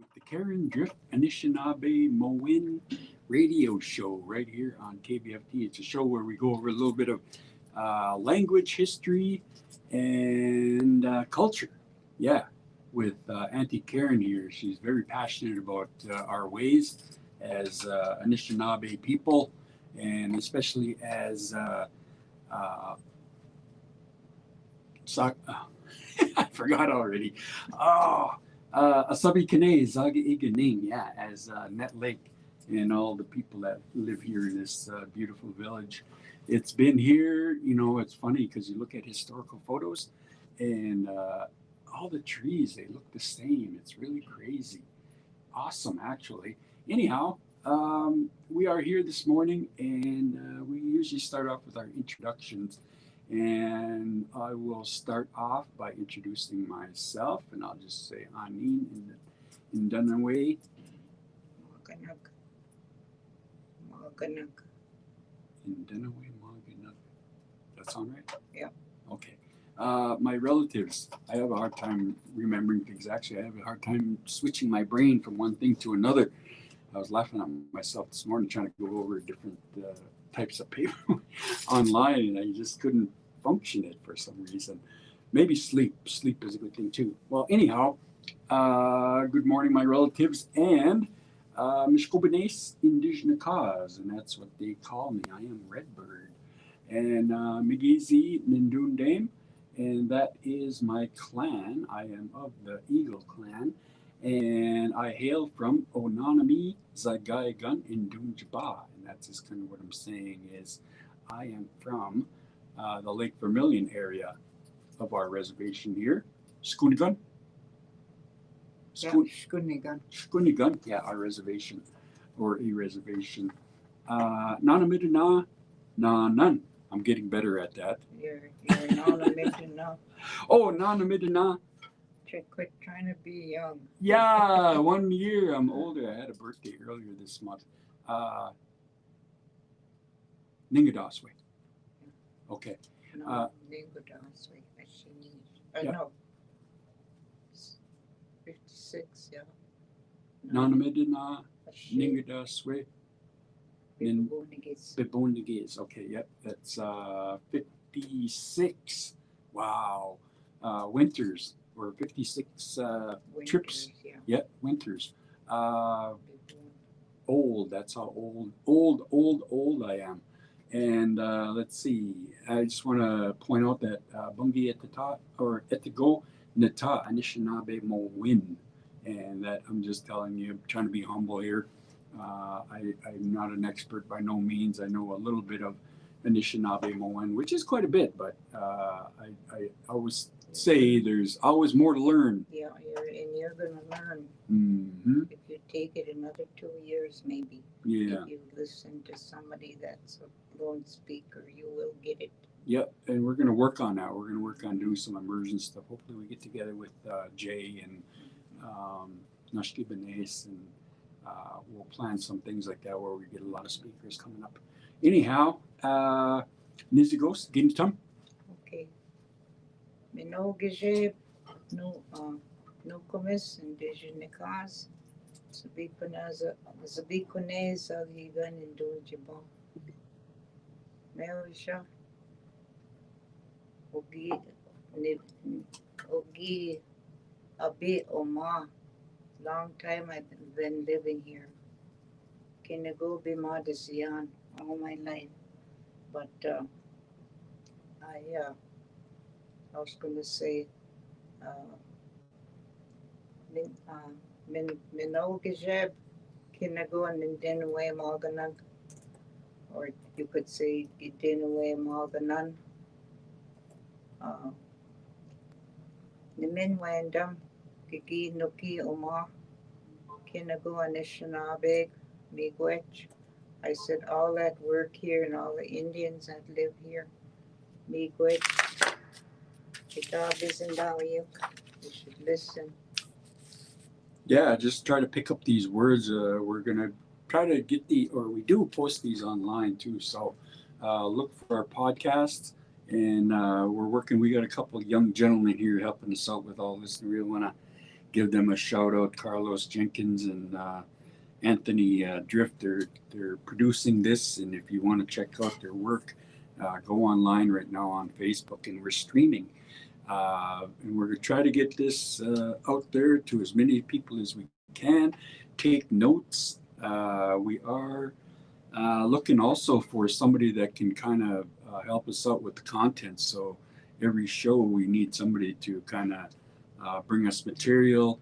with the Karen Drift Anishinaabemoin radio show right here on KBFT. It's a show where we go over a little bit of language, history, and culture. Yeah, with Aunty Karen here. She's very passionate about our ways as Anishinaabe people, and especially as I forgot already. Oh, asabikone, zaagi'igining. Yeah, as Nett Lake and all the people that live here in this beautiful village. It's been here. It's funny because you look at historical photos and all the trees, they look the same. It's really crazy. Awesome, actually. Anyhow, we are here this morning, and we usually start off with our introductions. And I will start off by introducing myself, and I'll just say Anin in Dunaway. In Dunaway, Maganuk. That sound right? Yeah. Okay. My relatives, I have a hard time remembering things. Actually, I have a hard time switching my brain from one thing to another. I was laughing at myself this morning trying to go over different types of paper online, and I just couldn't function it for some reason. Maybe sleep. Sleep is a good thing too. Well, anyhow, good morning, my relatives, and Mishkobenes Indigenous Cause, and that's what they call me. I am Redbird. And Migizi Mindundame, and that is my clan. I am of the Eagle clan, and I hail from Onanami Zaagi'igining in Dunjaba, and that's just kind of what I'm saying is I am from the Lake Vermilion area of our reservation here. Skoonigan? Skoonigan, yeah, our reservation, or a reservation. Nanamidana, na none. I'm getting better at that. You're Nanamidana. Oh, Nanamidana. Quit trying to be young. Yeah, 1 year. I'm older. I had a birthday earlier this month. Ningadaswe. Okay. No, Ningadaswe. Yeah. No. 56, yeah. Nanamidana, Ningadaswe. Bibonigis. Okay, yep. That's 56. Wow. Winters. Or 56 Winters, trips. Yeah. Yep, winters. Old. That's how old I am. And let's see. I just want to point out that Bungi at the top, or at the go, Nata Anishinaabemoin. And that I'm just telling you, I'm trying to be humble here. I'm not an expert by no means. I know a little bit of Anishinaabemoin, which is quite a bit, but I always say there's always more to learn. Yeah, you're going to learn. Mm-hmm. If you take it another 2 years, maybe. Yeah. If you listen to somebody that's a fluent speaker, you will get it. Yep, and we're going to work on that. We're going to work on doing some immersion stuff. Hopefully we get together with Jay and Nashkibanes, and we'll plan some things like that where we get a lot of speakers coming up. Anyhow, Nizigos, Gintam. Okay. Mino Gijib, no Komis, Indigenous Cause, Sabikone, Zaagi'igining in Dunjaba. Merisha, Ogi, Abi Oma. Long time I've been living here. Kinago Bimadisian all my life. But I was going to say, Minogajeb, Kinago and Dinaway Malganan, or you could say Dinaway Malganan. Nimin Wandam, Gigi Nuki Oma, Kinago Anishinaabe, Miigwech. I said all that work here and all the Indians that live here, Miigwech. The job isn't out you. You should listen. Yeah, just try to pick up these words. We're going to try to get we do post these online too. So look for our podcasts, and we're working. We got a couple of young gentlemen here helping us out with all this, and we really want to give them a shout out, Carlos Jenkins and Anthony Drift. They're producing this, and if you want to check out their work, go online right now on Facebook, and we're streaming. And we're going to try to get this out there to as many people as we can. Take notes. We are looking also for somebody that can kind of help us out with the content. So every show we need somebody to kind of bring us material,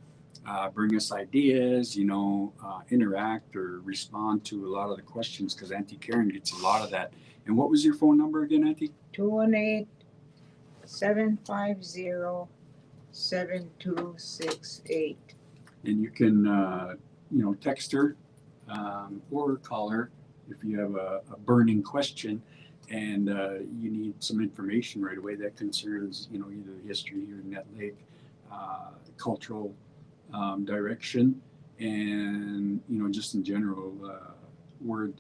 bring us ideas, interact or respond to a lot of the questions, because Aunty Karen gets a lot of that. And what was your phone number again, Auntie? 218-750-7268. And you can, text her or call her if you have a burning question and you need some information right away that concerns, either the history here in Nett Lake, cultural direction, and, just in general, word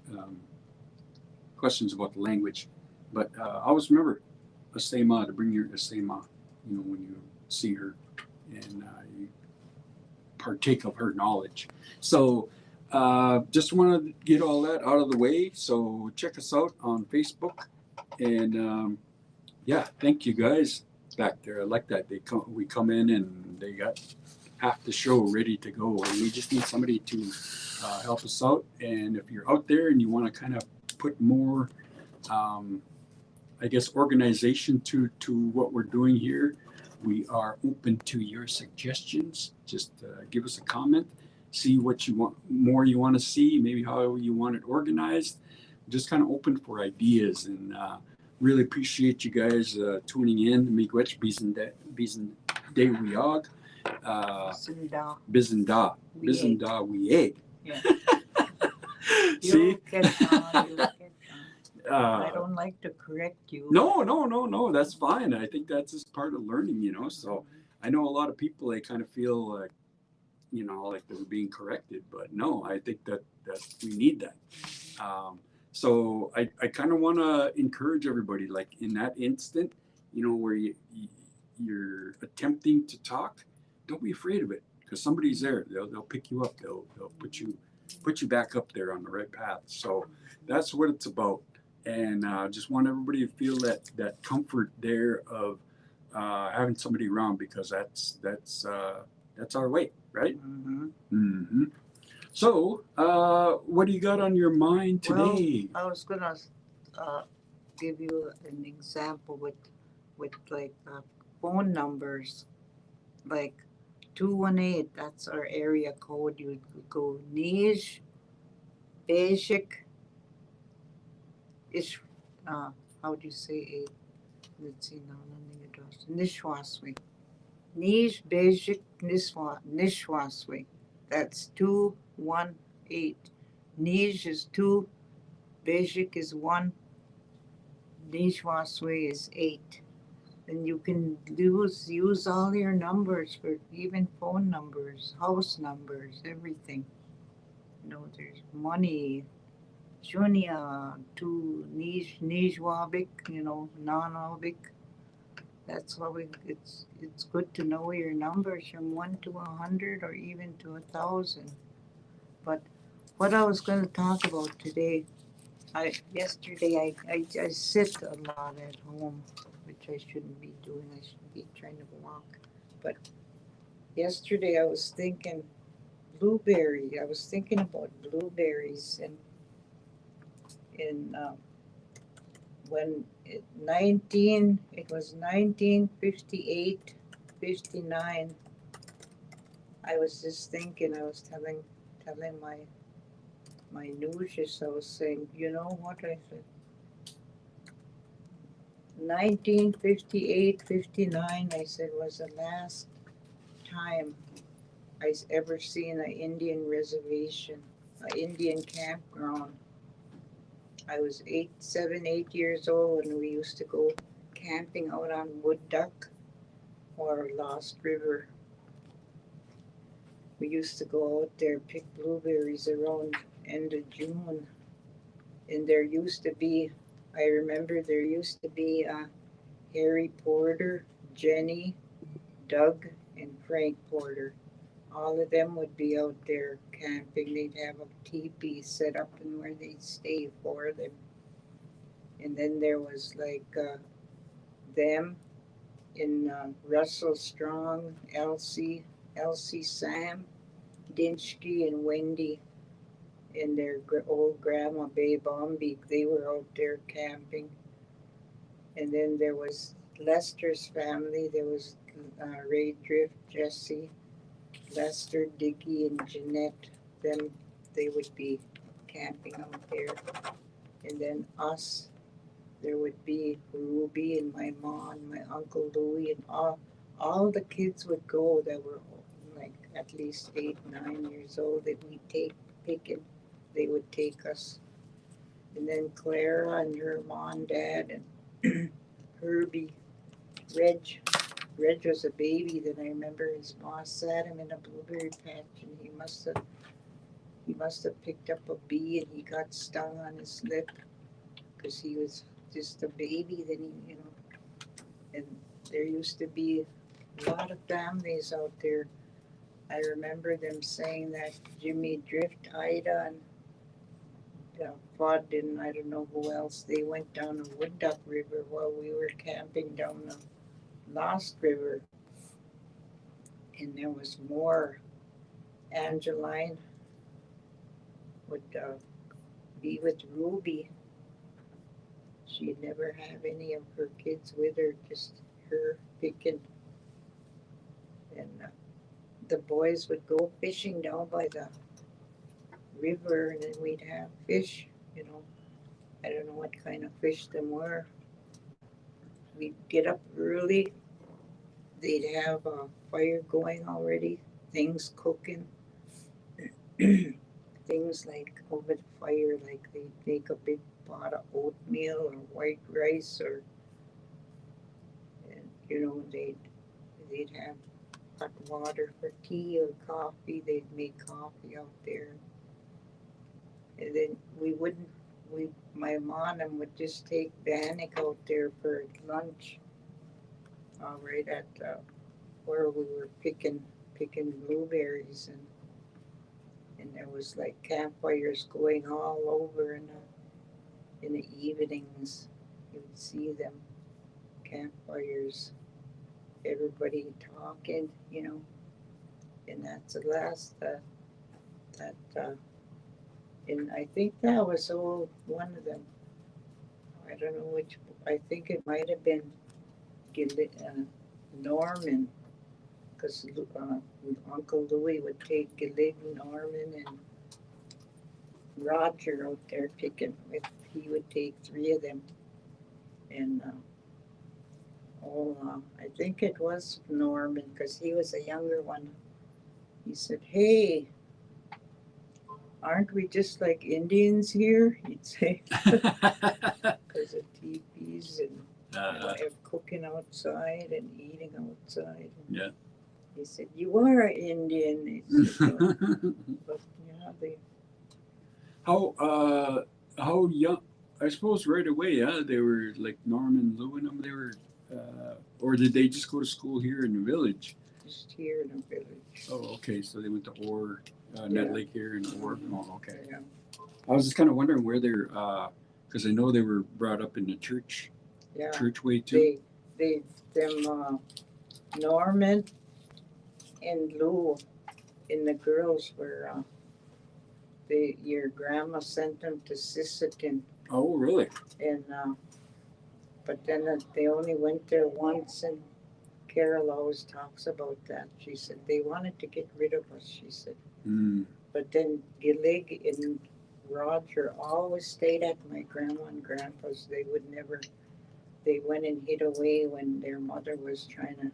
questions about the language. But always remember, Asema, to bring your Asema, when you see her and you partake of her knowledge. So just want to get all that out of the way. So check us out on Facebook. And thank you guys back there. I like that. We come in and they got half the show ready to go. And we just need somebody to help us out. And if you're out there and you want to kind of put more organization to what we're doing here, we are open to your suggestions. Just give us a comment, see what you want to see, maybe how you want it organized. Just kind of open for ideas, and really appreciate you guys tuning in. Miigwech Bizen De Wiog. Bizen Da Wieg. Yeah. See? I don't like to correct you. No. That's fine. I think that's just part of learning, So I know a lot of people, they kind of feel like, like they're being corrected, but no, I think that we need that. So I kind of want to encourage everybody, like in that instant, where you're attempting to talk, don't be afraid of it, because somebody's there. They'll pick you up. They'll put you back up there on the right path. So that's what it's about. And just want everybody to feel that comfort there of having somebody around, because that's our way, right? Mm-hmm. Mm-hmm. So, what do you got on your mind today? Well, I was gonna give you an example with like phone numbers, like 218. That's our area code. You go Nij, Basic. Ish, how do you say it? Let's see now. Nishwaswi. Nij, Basic, Nishwaswi. That's 218. Nij is 2, Basic is 1, Nishwaswi is 8. And you can use all your numbers for even phone numbers, house numbers, everything. There's money, Junia to Nijwabik, non-Wabik. That's why it's good to know your numbers from 1 to 100 or even to 1,000. But what I was going to talk about today, yesterday I sit a lot at home, which I shouldn't be doing. I should be trying to walk. But yesterday I was thinking blueberry. I was thinking about blueberries and when it was 1958, 59. I was just thinking. I was telling my newsjes. I was saying, you know what I said. 1958, 59. I said was the last time I ever seen an Indian reservation, an Indian campground. I was 7, 8 years old, and we used to go camping out on Wood Duck or Lost River. We used to go out there, pick blueberries around end of June. And I remember there used to be Harry Porter, Jenny, Doug, and Frank Porter. all of them would be out there camping. They'd have a teepee set up and where they'd stay for them. And then there was like them in Russell Strong, Elsie Sam, Dinchke, and Wendy and their old grandma Bay Bombi. They were out there camping. And then there was Lester's family. There was Ray Drift, Jesse, Lester, Dickie, and Jeanette. Them, they would be camping out there. And then us, there would be Ruby and my mom, my Uncle Louie, and all the kids would go that were like at least 8, 9 years old that we'd take picking. They would take us. And then Clara and her mom, dad, and Herbie, Reg. Reg was a baby. Then I remember his mom sat him in a blueberry patch, and he must have picked up a bee, and he got stung on his lip because he was just a baby. Then he, and there used to be a lot of families out there. I remember them saying that Jimmy Drift, Ida, and Fod and I don't know who else, they went down the Wood Duck River while we were camping down the Lost River. And there was more. Angeline would be with Ruby. She'd never have any of her kids with her, just her picking. And the boys would go fishing down by the river, and then we'd have fish, I don't know what kind of fish them were. We'd get up early. They'd have a fire going already, things cooking. Things like over the fire, like they'd make a big pot of oatmeal or white rice, or they'd have hot water for tea or coffee. They'd make coffee out there. And then my mom and would just take Bannock out there for lunch, right at where we were picking blueberries, and there was like campfires going all over in the evenings. You would see them campfires, everybody talking, and that's the last and I think that was all one of them. I don't know which. I think it might have been Norman, because Uncle Louie would take Gilig, Norman, and Roger out there picking with. He would take 3 of them, and I think it was Norman because he was a younger one. He said, "Hey, aren't we just like Indians here?" He'd say, because of teepees and have cooking outside and eating outside. And yeah. he said, "You are an Indian." He said, but they. How young? I suppose right away, yeah, they were like Norman, Lou, and them. They were, or did they just go to school here in the village? Just here in the village. Oh, okay. So they went to Orr, Nett Lake here in Orr. Oh, okay. Yeah. I was just kind of wondering where they're, because I know they were brought up in the church way too. Norman and Lou and the girls were, your grandma sent them to Sisseton. Oh, really? And, but then they only went there once, and Carol always talks about that. She said they wanted to get rid of us, she said. Mm. But then Gilig and Roger always stayed at my grandma and grandpa's. They went and hid away when their mother was trying to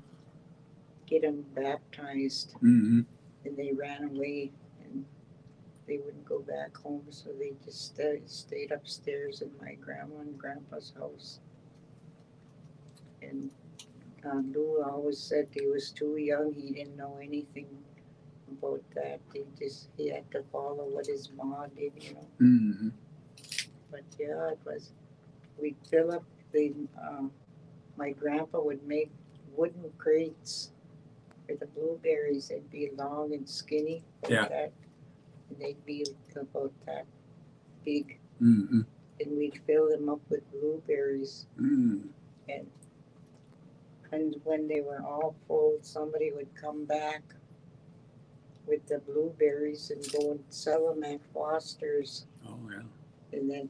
get them baptized. Mm-hmm. And they ran away, and they wouldn't go back home, so they just stayed upstairs in my grandma and grandpa's house. And Lou always said he was too young. He didn't know anything about that. He had to follow what his mom did, Mm-hmm. But yeah, we'd fill up my grandpa would make wooden crates For the blueberries, they'd be long and skinny like Yeah. that. And they'd be about that big. Mm-hmm. And we'd fill them up with blueberries. Mm. And when they were all full, somebody would come back with the blueberries and go and sell them at Foster's. Oh yeah. And then,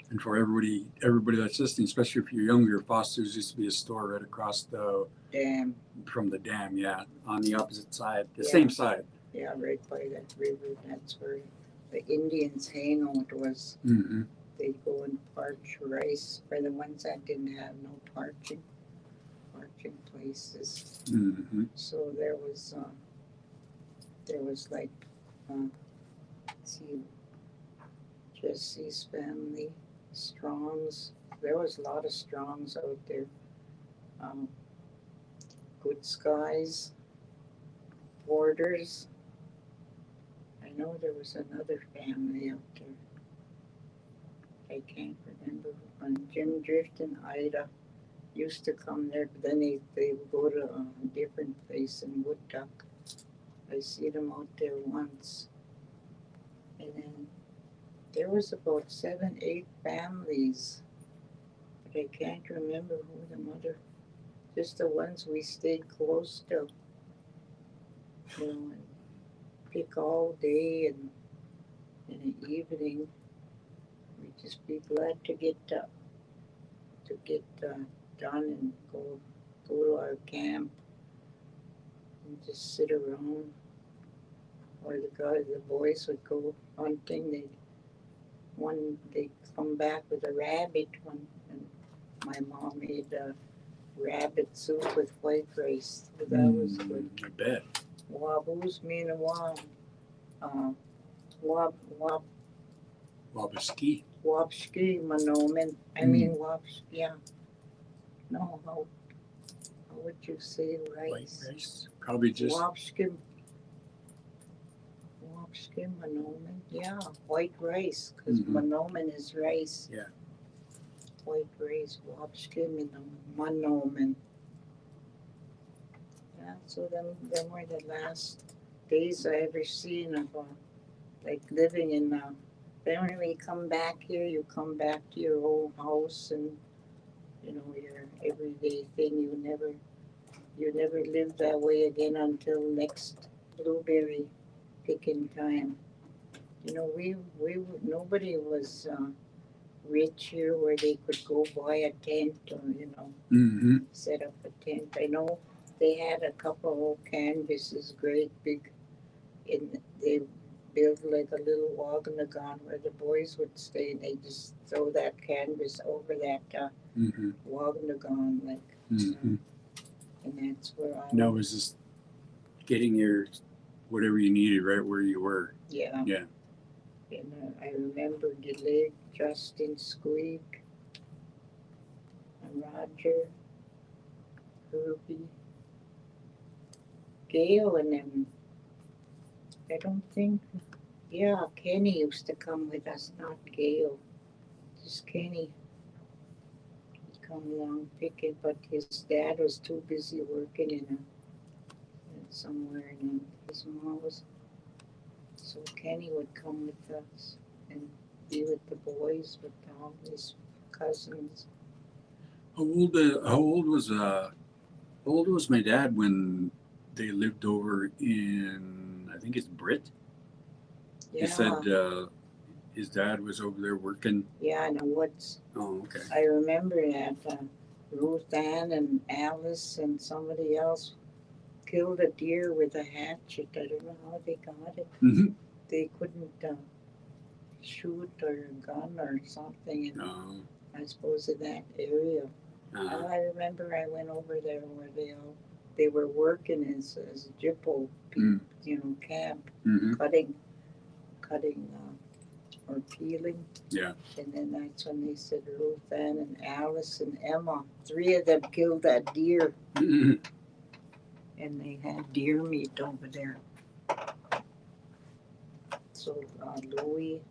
And for everybody that's listening, especially if you're younger, Foster's used to be a store right across from the dam. Yeah, on the opposite side, the same side. yeah, right by that river. That's where the Indians' hangout was. Mm-hmm. They'd go and parch rice for the ones that didn't have no parching places. Mm-hmm. So there was like, let's see, Jesse's family, Strongs. There was a lot of Strongs out there. Good Skies, Borders. I know there was another family out there. I can't remember. And Jim Drift and Ida used to come there, but then they would go to a different place in Wood Duck. I see them out there once. And then there was about 7, 8 families, but I can't remember who the mother, just the ones we stayed close to, you know, and pick all day and in the evening. We'd just be glad to get done and go to our camp and just sit around. Or the boys would go hunting. They'd come back with a rabbit one, and my mom made rabbit soup with white rice. That was good. I bet. Wabus mean Wabaski. Wapski Manomen. I mean Waps. Yeah. No, how would you say rice? White rice. Probably just. Wapski Manomen. Yeah, white rice, because Manomen is rice. Yeah. White rice, Wapski Manomen. Yeah, so them were the last days I ever seen of like living in. Then when we come back here, you come back to your old house and you know your everyday thing. You never live that way again until next blueberry picking time. You know, nobody was rich here where they could go buy a tent or set up a tent. I know they had a couple old canvases, great big, and they built like a little waganagon where the boys would stay, and they just throw that canvas over that waganagon, like, and that's where I. No, it was just getting your whatever you needed right where you were. Yeah. Yeah. And I remember Gillig, Justin, Squeak, and Roger, Herbie, Gail, and them. I don't think. Yeah, Kenny used to come with us, not Gail. Just Kenny. He'd come along picking, but his dad was too busy working in somewhere, and his mom was. So Kenny would come with us and be with the boys, with all his cousins. How old was my dad when they lived over in, I think it's Britt? Yeah. He said his dad was over there working. Yeah, in the woods. Oh, okay. I remember that Ruth Ann and Alice and somebody else killed a deer with a hatchet. I don't know how they got it. Mm-hmm. They couldn't shoot or a gun or something. And I suppose in that area. I remember I went over there where they were working as Jippo, camp, cutting or peeling. Yeah. And then that's when they said Ruth Ann and Alice and Emma, 3 of them killed that deer. Mm-hmm. And they had deer meat over there. So Louie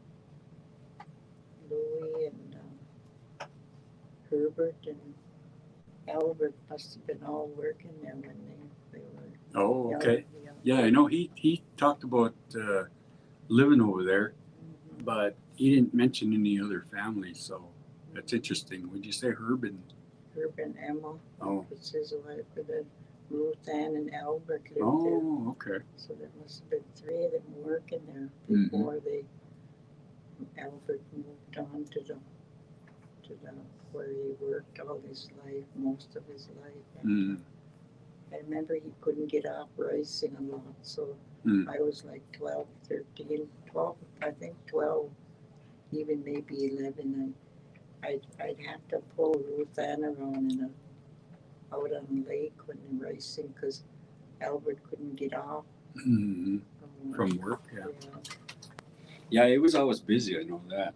and Herbert and Albert must have been all working there when they were Oh, Yeah, okay. yeah. Yeah, I know he talked about living over there, Mhm. but he didn't mention any other families. So that's interesting. Would you say Herb and Herb and Emma, oh it's his wife, and then Ruth Ann and Albert lived there. oh okay So there must have been 3 of them working there Mhm. before Albert moved on to the where he worked all his life, most of his life. And mm, I remember he couldn't get off ricing a lot, so mm, I was like 12, 13, 12, I think 12, even maybe 11. I'd have to pull Ruth Ann around out on the lake when they were racing because Albert couldn't get off mm, from from work. Yeah, yeah. yeah. He was always busy. I know that.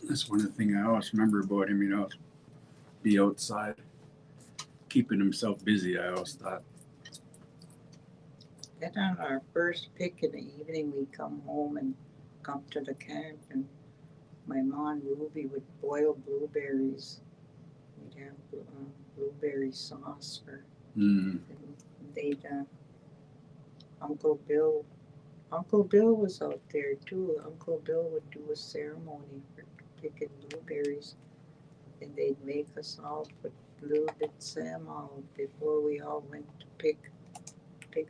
That's one of the things I always remember about him. You know, be outside, keeping himself busy. I always thought. Then on our first pick in the evening, we'd come home and come to the camp, and my mom Ruby would boil blueberries. We'd have blueberry sauce for, Mm, and they'd Uncle Bill. Uncle Bill was out there too. Uncle Bill would do a ceremony for picking blueberries, and they'd make us all put blue Sam out before we all went to pick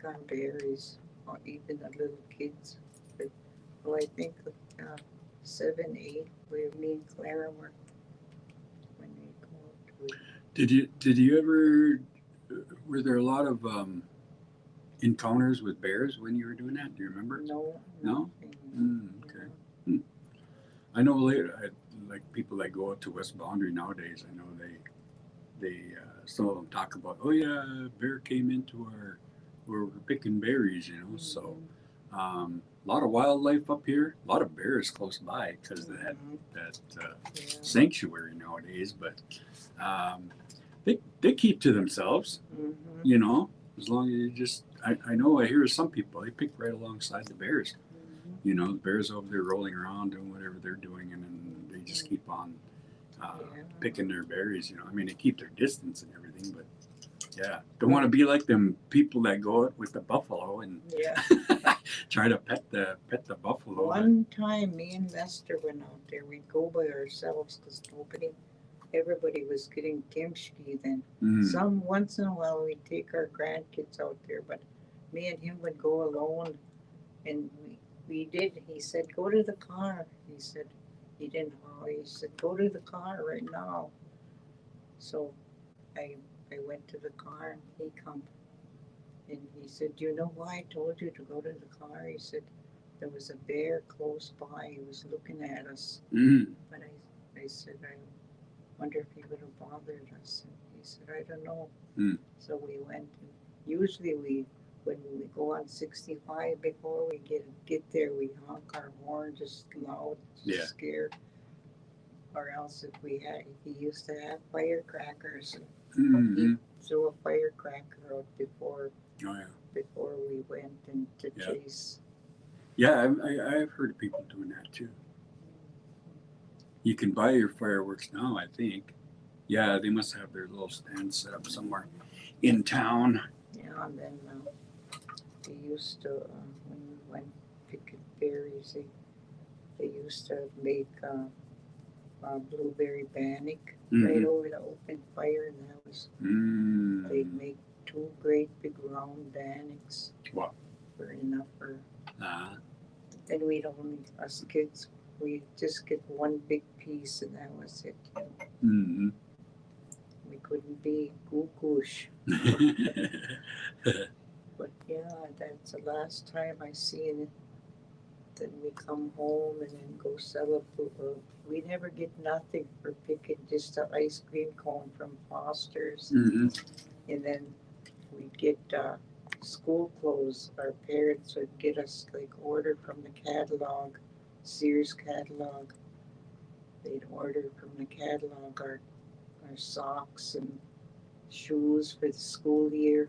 on berries, or even the little kids. But, well, I think 7, 8, where me and Clara were when we go out to it. did you ever? Were there a lot of encounters with bears when you were doing that? Do you remember? No, No? nothing. Okay. I know later, like people that go out to West Boundary nowadays. I know they some of them talk about, oh yeah, a bear came into where we're picking berries, you know. So a lot of wildlife up here, a lot of bears close by because of that Yeah. sanctuary nowadays. But they keep to themselves, Mhm. you know. As long as you just, I know I hear some people they pick right alongside the bears. Mhm. You know, the bears over there rolling around doing whatever they're doing, and then they just keep on Yeah. picking their berries. You know, I mean, they keep their distance and everything, but yeah, don't want to be like them people that go out with the buffalo and Yeah. try to pet the buffalo. One time, me and Lester went out there. We'd go by ourselves because everybody was getting kimchi then. Some once in a while we'd take our grandkids out there, but me and him would go alone, and we did. He said, "Go to the car." He said, he didn't. He said, "Go to the car right now." So I I went to the car, and he come, and he said, "Do you know why I told you to go to the car?" He said, "There was a bear close by. He was looking at us." But I said, "I wonder if he would have bothered us." And he said, "I don't know." So we went, and usually when we go on 65, before we get there, we honk our horn just loud, just scared. Or else if he used to have firecrackers, and he threw a firecracker out before we went and to chase. Yeah, I've heard of people doing that too. You can buy your fireworks now, I think. Yeah, they must have their little stand set up somewhere in town. Yeah, and then they used to, when we went picking berries, they used to make blueberry bannock right over the open fire, and that was, they'd make 2 great big round bannocks. Wow. For enough for, then we'd only, us kids, we'd just get 1 big piece, and that was it. We couldn't be googoosh. But yeah, that's the last time I seen it. Then we come home and then go sell we never get nothing for picking, just an ice cream cone from Foster's. And then we'd get school clothes. Our parents would get us, like, order from the catalog, Sears catalog. They'd order from the catalog our socks and shoes for the school year.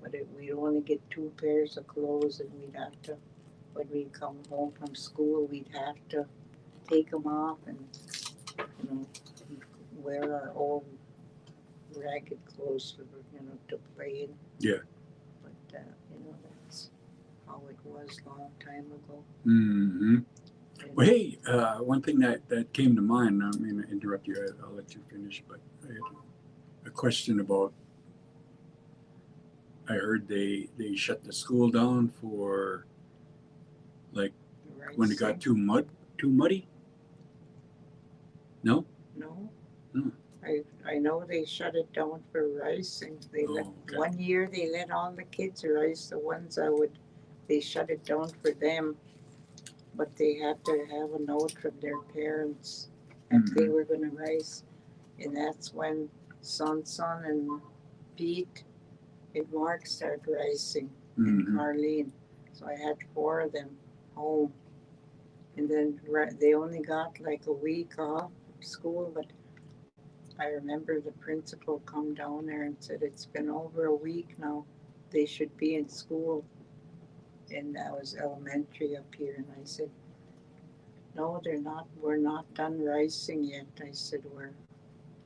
But we'd only get 2 pairs of clothes, and we'd have to, when we come home from school, we'd have to take them off and, wear our old ragged clothes for, to play in. Yeah. But, that's how it was a long time ago. Mm-hmm. And Well, hey, one thing that came to mind, I mean to interrupt you, I'll let you finish, but I had a question about, I heard they shut the school down for, like, when it got ricing. too muddy? No? No. Hmm. I know they shut it down for ricing. Oh, okay. One year they let all the kids rice, the ones they shut it down for them, but they had to have a note from their parents that they Mhm. were gonna rice. And that's when Son and Pete and Mark started ricing, and Mhm. Carlene. So I had 4 of them home. And then they only got like a week off school, but I remember the principal come down there and said, it's been over a week now. They should be in school. And that was elementary up here. And I said, no, they're not. We're not done ricing yet. I said,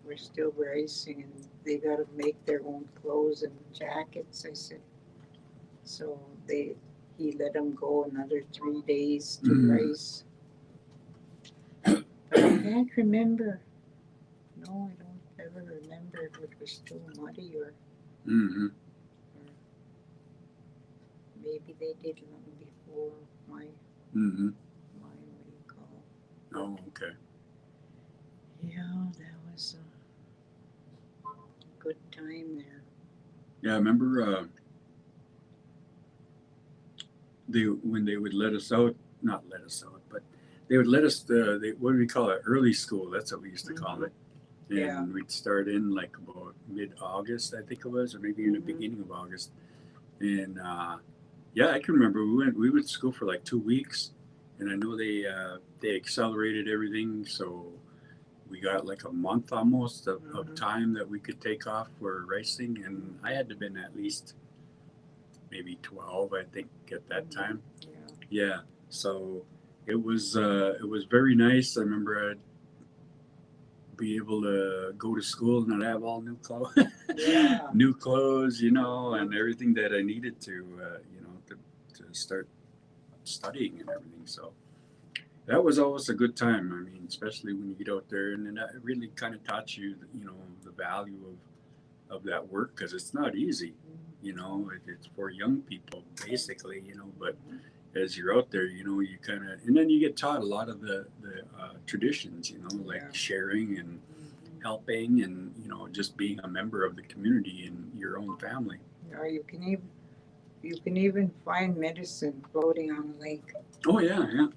we're still ricing, and they got to make their own clothes and jackets. I said, so he let them go another 3 days to rice. But I can't remember. No, I don't ever remember if it was too muddy or Mhm. maybe they did long before my Mhm. what do you call? Oh, okay. Yeah, that was a good time there. Yeah, I remember when they would let us out, not let us out, but they would let us, what do we call it? Early school. That's what we used to call it. And Yeah. we'd start in like about mid-August, I think it was, or maybe in the beginning of August. And yeah, I can remember we went to school for like 2 weeks, and I know they accelerated everything, so we got like a month almost of time that we could take off for racing, and I had to been at least maybe 12, I think, at that time. Yeah, so it was very nice. I remember I'd be able to go to school and not have all new clothes, Yeah. new clothes, and everything that I needed to start studying and everything. So that was always a good time. I mean, especially when you get out there, and then that really kind of taught you, the value of that work, because it's not easy. It's for young people basically. But as you're out there, you kind of, and then you get taught a lot of the traditions, like Yeah. sharing and helping, and just being a member of the community and your own family. Or you can even find medicine floating on a lake. Oh yeah, yeah.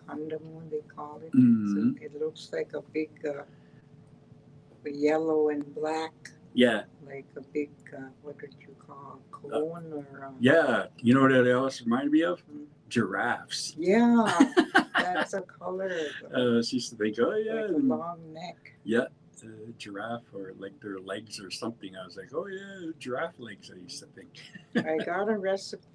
Condom, they call it. Mhm. So it looks like a big yellow and black, Yeah, like a big what would you call cone or yeah. You know what that else reminded me of? Mm. Giraffes. Yeah, that's a color. She used to think, oh yeah, Like a long neck. yeah, giraffe, or like their legs or something. I was like, oh yeah, giraffe legs. I used to think. I got a recipe,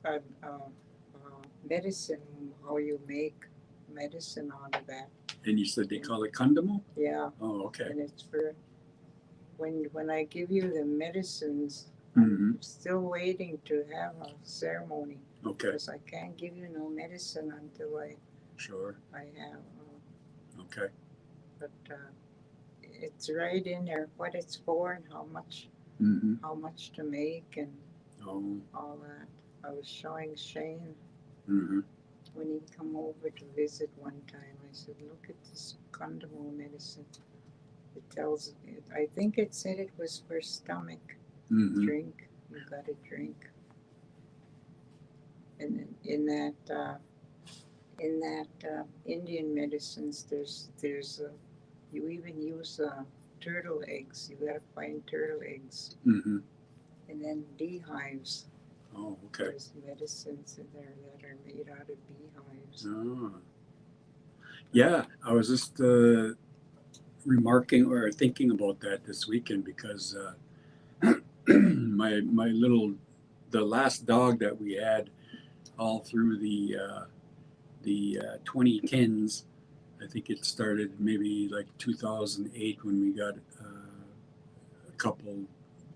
medicine, how you make medicine out of that. And you said they call it condomo? Yeah, Oh, okay. and it's for when I give you the medicines. Mm-hmm. I'm still waiting to have a ceremony Okay, because I can't give you no medicine until sure. I have. Okay. But it's right in there what it's for and Mm-hmm. how much to make and Oh. all that. I was showing Shane Mm-hmm. when he come over to visit one time. I said, look at this condom medicine. It tells it. I think it said it was for stomach. Mm-hmm. Drink. You got to drink. And in that Indian medicines, there's you even use turtle eggs. You got to find turtle eggs. Mm-hmm. And then beehives. Oh, okay. There's medicines in there that are made out of beehives. Oh. Yeah, I was just remarking or thinking about that this weekend, because the last dog that we had all through the 2010s. I think it started maybe like 2008 when we got a couple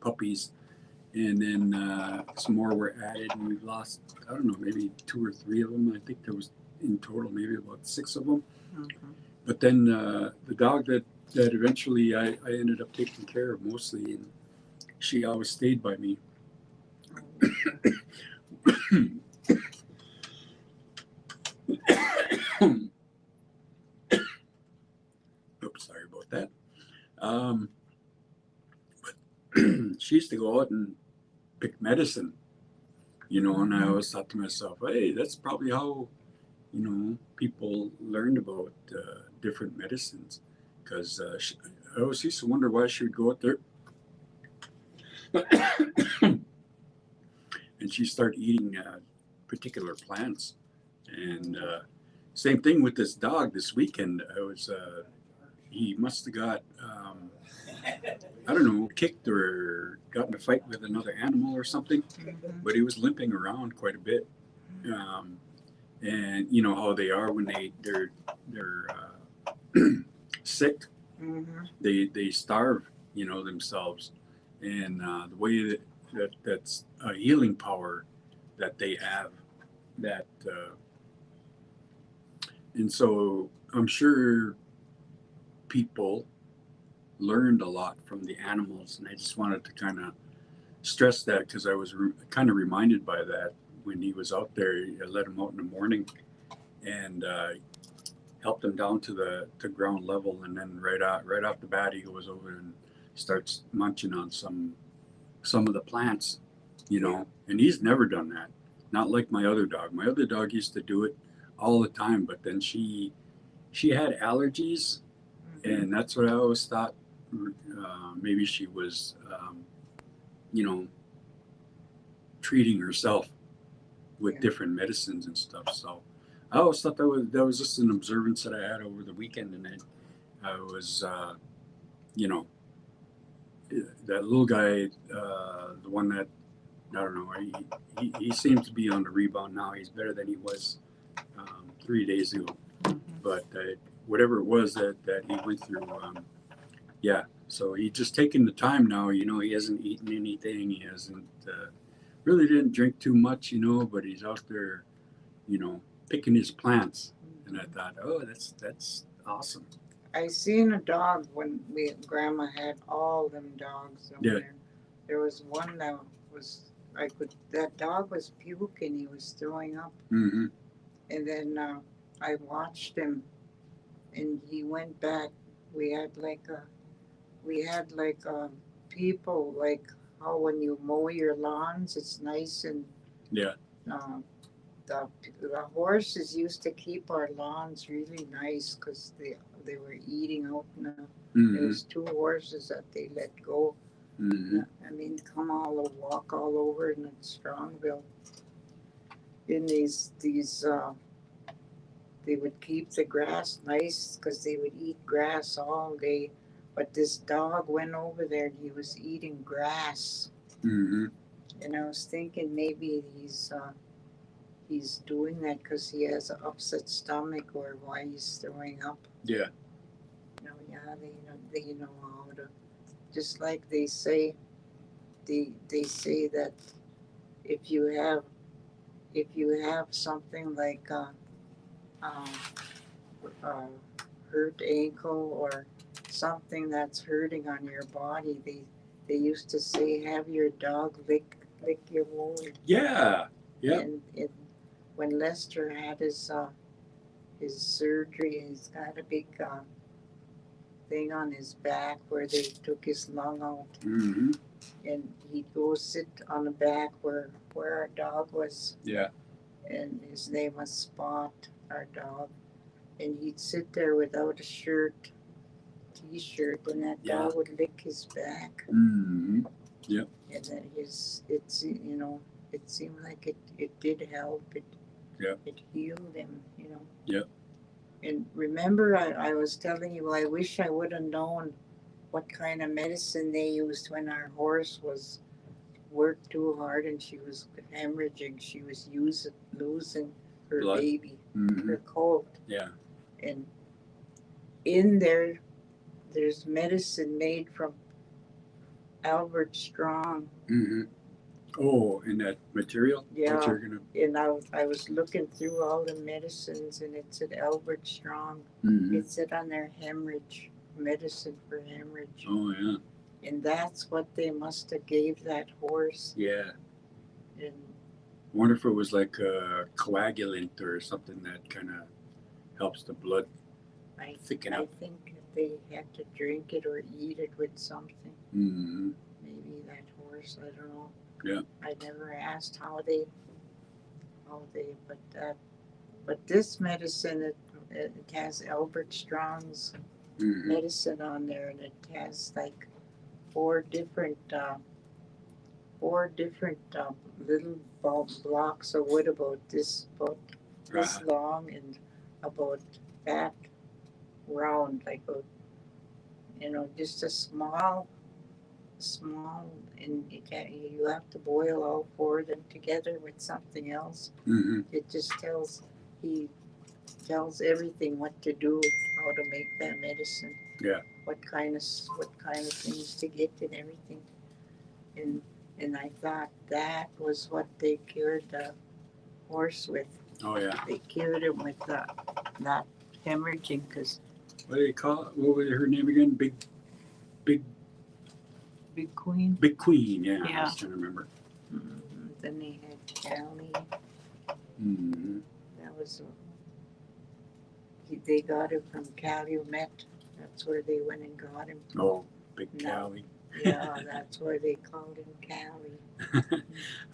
puppies. And then some more were added, and we've lost, I don't know, maybe 2 or 3 of them. I think there was in total maybe about 6 of them. Mhm. But then the dog that eventually I ended up taking care of mostly, and she always stayed by me. Oops, sorry about that. But she used to go out and pick medicine, and I always thought to myself, hey, that's probably how, people learned about different medicines. Because I always used to wonder why she would go out there and she'd start eating particular plants. And same thing with this dog this weekend. He must have got, I don't know, kicked or got in a fight with another animal or something, Mhm. but he was limping around quite a bit. And you know how they are when they're sick, Mhm. they starve, themselves, and the way that's a healing power that they have, that and so I'm sure people learned a lot from the animals, and I just wanted to kind of stress that because I was kind of reminded by that when he was out there. I let him out in the morning and helped him down to the ground level, and then right off the bat he goes over and starts munching on some of the plants, and he's never done that. Not like my other dog. My other dog used to do it all the time, but then she had allergies, and that's what I always thought. Maybe she was, you know, treating herself with Yeah. different medicines and stuff. So I always thought that was just an observance that I had over the weekend, and I was, you know, that little guy, the one that I don't know, he seems to be on the rebound now. He's better than he was 3 days ago. Mhm. But whatever it was that he went through, yeah. So he just taking the time now. He hasn't eaten anything. He hasn't really didn't drink too much. But he's out there, picking his plants. And I thought, oh, that's awesome. I seen a dog when grandma had all them dogs over Yeah. there. There was one that that dog was puking, he was throwing up. Mm-hmm. And then I watched him, and he went back. We had like people, like how when you mow your lawns, it's nice, and Yeah. uh, the horses used to keep our lawns really nice because they were eating out. There Mm-hmm. was 2 horses that they let go. Mm-hmm. I mean, walk all over in Strongville. In these they would keep the grass nice because they would eat grass all day. But this dog went over there and he was eating grass. Mm-hmm. And I was thinking maybe he's doing that because he has an upset stomach, or why he's throwing up. Yeah. Yeah, they know how to. Just like they say that if you have something like um, uh, hurt ankle or something that's hurting on your body, they used to say have your dog lick your wound. Yeah. Yep. And when Lester had his surgery, he's got a big thing on his back where they took his lung out, Mm-hmm. and he'd go sit on the back where our dog was. Yeah. And his name was Spot, our dog. And he'd sit there without a t-shirt, and that Yeah. dog would lick his back. Mm-hmm. Yep. And then it seemed like it did help. It healed him. Yep. And remember, I was telling you, I wish I would have known what kind of medicine they used when our horse was worked too hard and she was hemorrhaging. She was losing her Blood. baby, Mm-hmm. her colt. Yeah. And in there's medicine made from Albert Strong. Mm-hmm. Oh, in that material? Yeah. What you're gonna... And I was looking through all the medicines, and it said Albert Strong. Mm-hmm. It said on their hemorrhage, medicine for hemorrhage. Oh, yeah. And that's what they must have gave that horse. Yeah. And I wonder if it was like a coagulant or something that kind of helps the blood thicken I up. think they had to drink it or eat it with something. Mm-hmm. Maybe that horse, I don't know. Yeah. I never asked how they, but this medicine, it has Albert Strong's Mm-hmm. medicine on there, and it has like four different little blocks of wood about this long and about that round, like just a small, and you have to boil all four of them together with something else. Mm-hmm. It just he tells everything what to do, how to make that medicine. Yeah. What kind of things to get and everything. And I thought that was what they cured the horse with. Oh, yeah. They cured him with that hemorrhaging, because What do they call it? What was her name again? Big Queen. Big Queen. Yeah. I Yeah. was trying to remember. Mm-hmm. Then they had Cali. Mm-hmm. That was they got it from Calumet. That's where they went and got him. Oh, Big No. Cali. Yeah, that's where they called him Cali.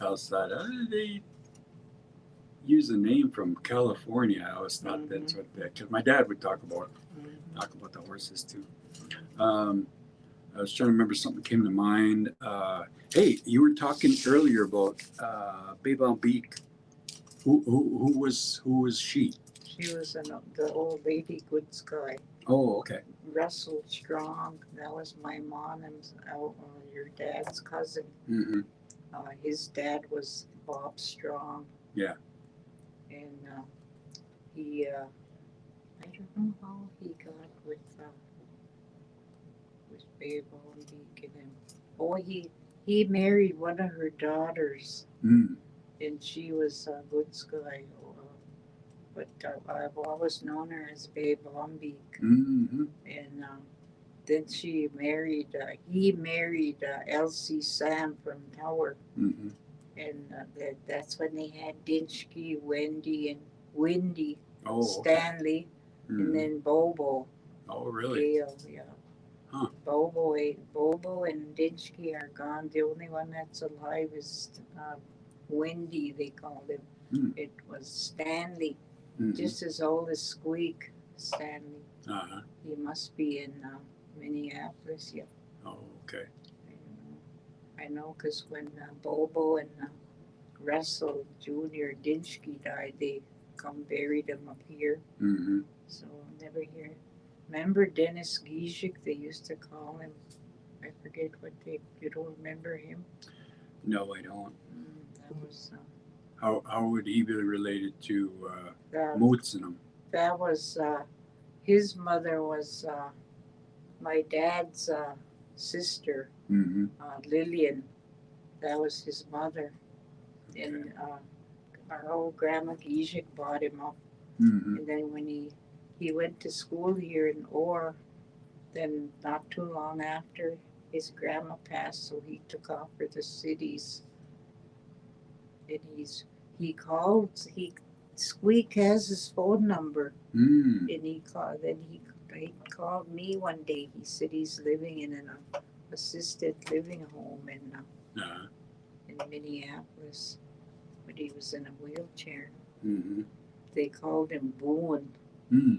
I always thought, they use a name from California. I always thought that's what because my dad would talk about the horses too. I was trying to remember something that came to mind. Hey, you were talking earlier about Babe Beak. Who was she? She was the old lady good sky. Oh, okay. Russell Strong. That was my mom and your dad's cousin. Mm-hmm. His dad was Bob Strong. Yeah. And he, I don't know how he got with Babe Beak and him. Oh, he married one of her daughters, and she was a good sky. But I've always known her as Babe Beak. Mm-hmm. And then he married Elsie Sam from Tower. Mm-hmm. And that's when they had Dinchky, Wendy, and Windy, Oh, Stanley, okay. and then Bobo. Oh, really? Gail, yeah. Huh. Bobo and Dinchky are gone. The only one that's alive is Wendy, they called him. It was Stanley, just as old as Squeak, Stanley. Uh-huh. He must be in Minneapolis, yeah. Oh, okay. I know, because when Bobo and Russell Jr. Dinchky died, they buried him up here. Mm-hmm. So I'll never hear. Remember Dennis Gijik, they used to call him? I forget you don't remember him? No, I don't. That was... How would he be related to Mootsenum? That was... his mother was my dad's sister, Lillian. That was his mother. Okay. And our old grandma Gijik bought him up. Mm-hmm. And then when he went to school here in Orr, then not too long after, his grandma passed, so he took off for the cities. And Squeak has his phone number. And he called me one day. He said he's living in an assisted living home in Minneapolis, but he was in a wheelchair. Mm-hmm. They called him Boone,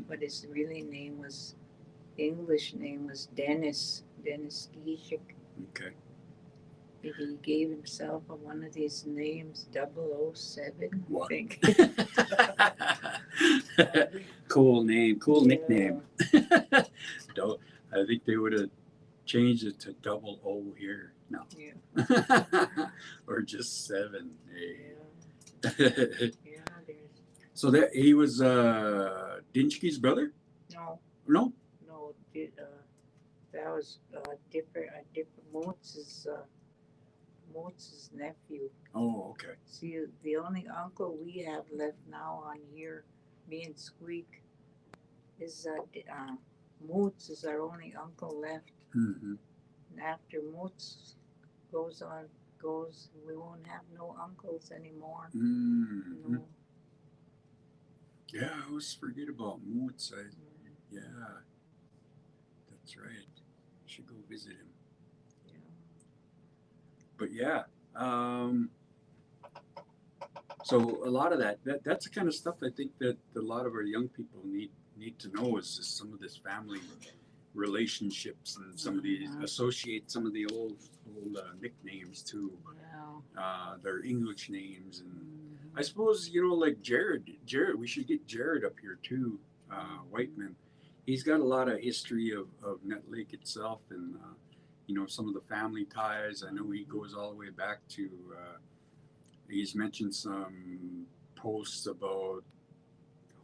but his English name was Dennis Gijik. Okay. And he gave himself one of these names, 007, What? I think. Cool name, nickname. I think they would have changed it to 00 here. No. Yeah. Or just 7. Hey. Yeah, So that he was Dinchky's brother? No. No? No, That was different Moots' nephew. Oh, okay. See, the only uncle we have left now on here, me and Squeak, is Moots is our only uncle left. Mm-hmm. And after Moots goes, we won't have no uncles anymore. Mm-hmm. No. Yeah, I always forget about Moots. Yeah, that's right. Should go visit him. Yeah. But yeah, so a lot of that's the kind of stuff I think that a lot of our young people need to know is just some of this family relationships and some of the associate some of the old nicknames to their English names, and I suppose like Jared we should get Jared up here too, Whiteman. He's got a lot of history of Nett Lake itself, and some of the family ties. I know he goes all the way back to he's mentioned some posts about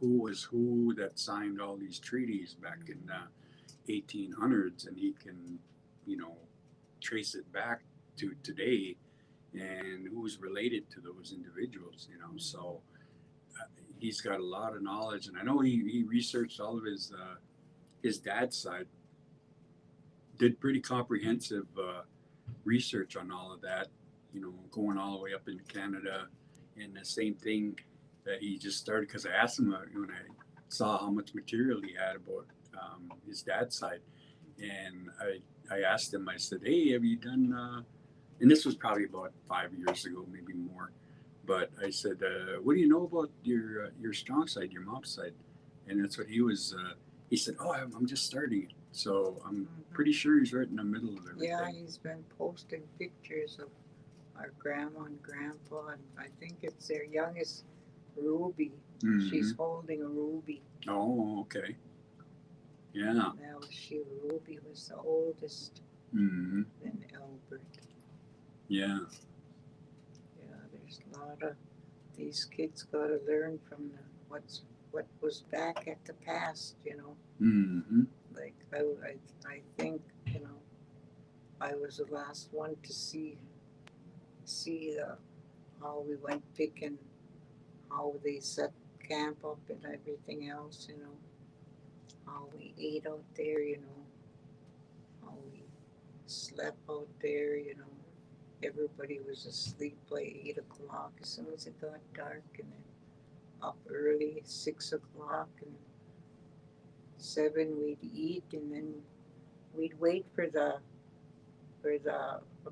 who was who that signed all these treaties back in 1800s, and he can trace it back to today and who's related to those individuals, so he's got a lot of knowledge, and I know he researched all of his dad's side, did pretty comprehensive research on all of that, going all the way up into Canada, and the same thing that he just started, because I asked him when I saw how much material he had about his dad's side, and I asked him, I said, hey, have you done, and this was probably about 5 years ago, maybe more, but I said, what do you know about your strong side, your mom's side? And that's what he said, oh, I'm just starting it. So I'm pretty sure he's right in the middle of everything. Yeah, he's been posting pictures of our grandma and grandpa, and I think it's their youngest, Ruby. Mm-hmm. She's holding a Ruby. Oh, okay. Yeah. Now Ruby was the oldest. Mm-hmm. Then Albert. Yeah. Yeah, there's a lot of these kids got to learn from what was back at the past, Mm-hmm. Like I think I was the last one to see how we went picking, how they set camp up and everything else, how we ate out there, how we slept out there, everybody was asleep by 8 o'clock as soon as it got dark, and then up early 6 o'clock, and 7 we'd eat, and then we'd wait for the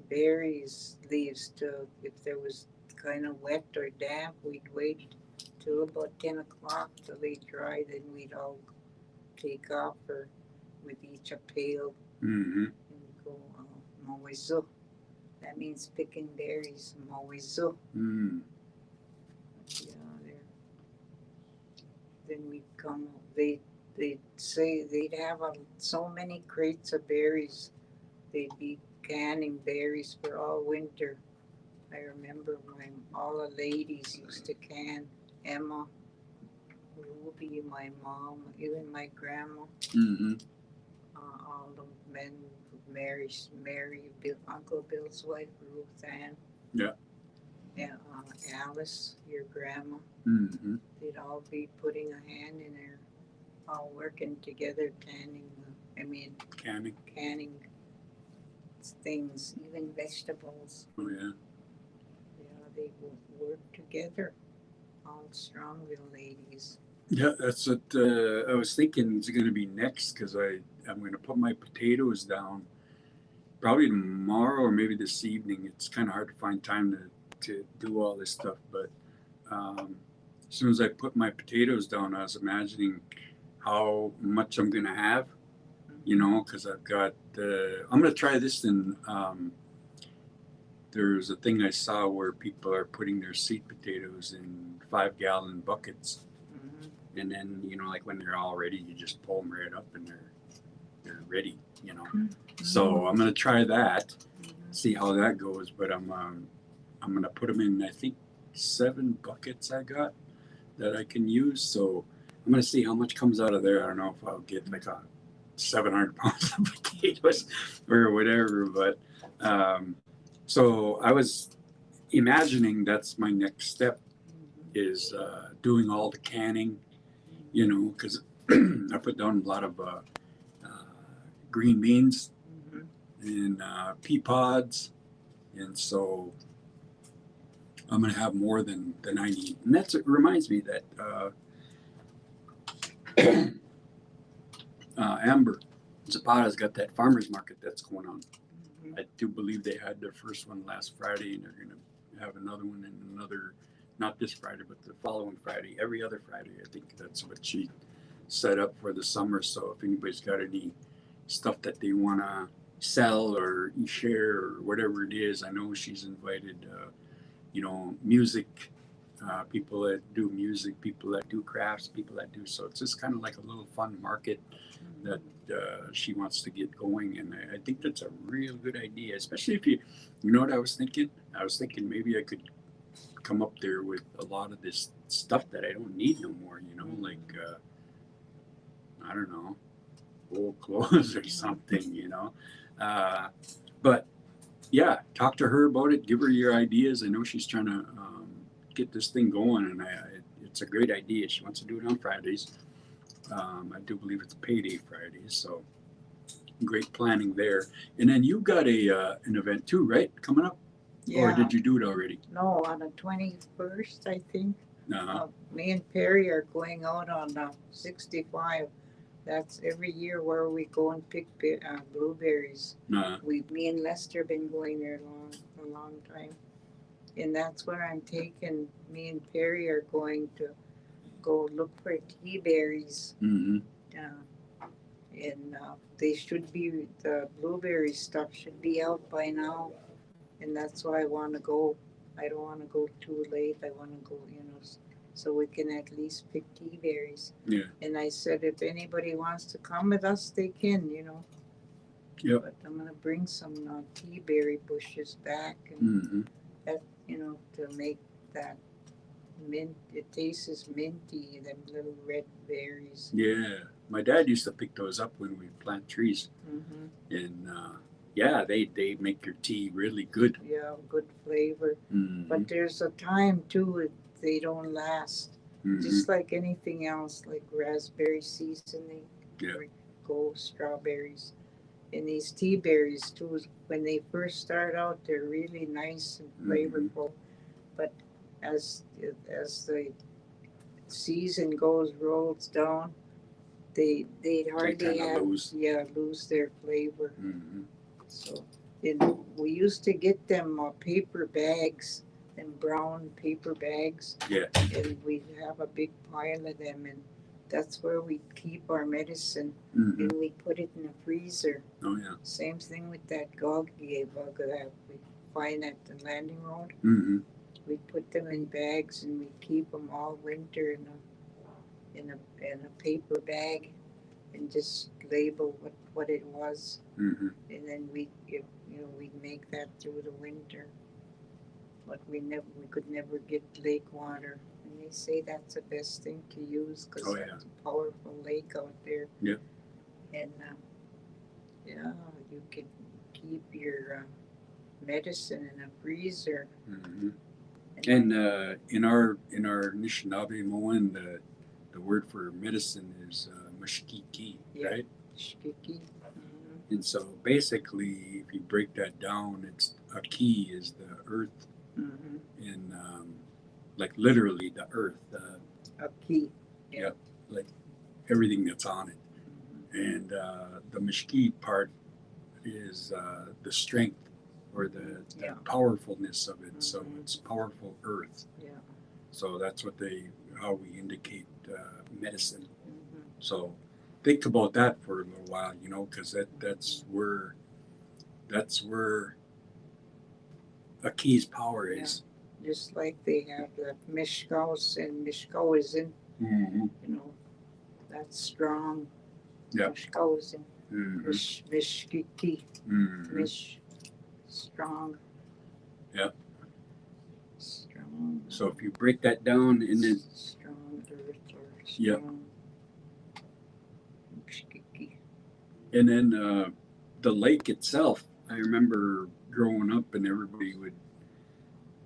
berries leaves to, if there was kind of wet or damp, we'd wait till about 10 o'clock till they dry, then we'd all take off with each a pail. Mm-hmm. And go mawizo. That means picking berries, mawizo. Mm. Yeah, then we'd come, they'd say they'd have so many crates of berries, they'd be canning berries for all winter. I remember when all the ladies used to can, Emma, Ruby, my mom, even my grandma. Mm-hmm. All the men, Mary, Uncle Bill's wife, Ruth Ann. Yeah. Yeah, Alice, your grandma. Mm-hmm. They'd all be putting a hand in there, all working together, canning things, even vegetables. Oh, yeah. Yeah, they would work together, all Strongville ladies. Yeah, that's what I was thinking is going to be next, because I'm going to put my potatoes down probably tomorrow or maybe this evening. It's kind of hard to find time to do all this stuff, but as soon as I put my potatoes down, I was imagining how much I'm going to have, because I've got, I'm going to try this in, there's a thing I saw where people are putting their seed potatoes in 5-gallon buckets. Mm-hmm. And then, like when they're all ready, you just pull them right up and they're ready, Mm-hmm. So I'm going to try that, see how that goes. But I'm going to put them in, I think, 7 buckets I got that I can use. So I'm going to see how much comes out of there. I don't know if I'll get like a 700 pounds of potatoes or whatever. But so I was imagining that's my next step is doing all the canning, you know, because I put down a lot of green beans and pea pods, and so I'm gonna have more than the 90. And that's it reminds me that Amber Zapata's got that farmers market that's going on. I do believe they had their first one last Friday, and they're gonna have another one and another, not this Friday, but the following Friday, every other Friday. I think that's what she set up for the summer. So if anybody's got any stuff that they wanna sell or share or whatever it is, I know she's invited, you know, music, people that do music, people that do crafts, people that do, so it's just kind of like a little fun market that she wants to get going. And I think that's a real good idea, especially if you know what I was thinking maybe I could come up there with a lot of this stuff that I don't need no more, you know, like I don't know, old clothes or something, you know. But yeah, talk to her about it, give her your ideas. I know she's trying to get this thing going, and it's a great idea. She wants to do it on Fridays. I do believe it's payday Fridays, so great planning there. And then you got an event too, right, coming up? Or did you do it already? No, on the 21st, I think. Uh-huh. Me and Perry are going out on 65. That's every year where we go and pick blueberries. Uh-huh. Me and Lester been going there a long time, and that's where I'm taking. Me and Perry are going to go look for tea berries. Mm-hmm. And they should be, the blueberry stuff should be out by now, and that's why I want to go. I don't want to go too late. I want to go, you know, so we can at least pick tea berries. Yeah. And I said, if anybody wants to come with us, they can, you know. Yep. But I'm gonna bring some tea berry bushes back, and that, you know, to make that mint. It tastes minty. Them little red berries. Yeah, my dad used to pick those up when we plant trees, and yeah, they make your tea really good. Yeah, good flavor. But there's a time too. They don't last. Just like anything else, like raspberry seasoning, or go strawberries. And these tea berries too, when they first start out, they're really nice and flavorful. But as the season rolls down, they hardly lose their flavor. So we used to get them paper bags, and brown paper bags. Yeah. And we'd have a big pile of them, and that's where we keep our medicine, and we put it in the freezer. Oh yeah. Same thing with that gogie bug that we find at the landing road. We put them in bags, and we keep them all winter in a paper bag, and just label what it was, and then we'd make that through the winter. But we could never get lake water, and they say that's the best thing to use because it's a powerful lake out there. Yeah. And you can keep your medicine in a freezer. And in our Anishinaabemoin, the word for medicine is mashkiki, right? Mashkiki. And so basically, if you break that down, it's a key is the earth, and like literally the earth. A key. Yeah, like everything that's on it. And the mashki part is the strength or the powerfulness of it. So it's powerful earth. Yeah. So that's how we indicate medicine. So think about that for a little while, you know, because that's where Aki's power is. Just like they have the Mishkaus and Mishkausen, you know, that's strong. Yeah. Mishkausen, Mishkiki, Mish, strong. Yeah. Strong. So if you break that down in the strong earth or strong Mishkiki. And then the lake itself, I remember growing up and everybody would,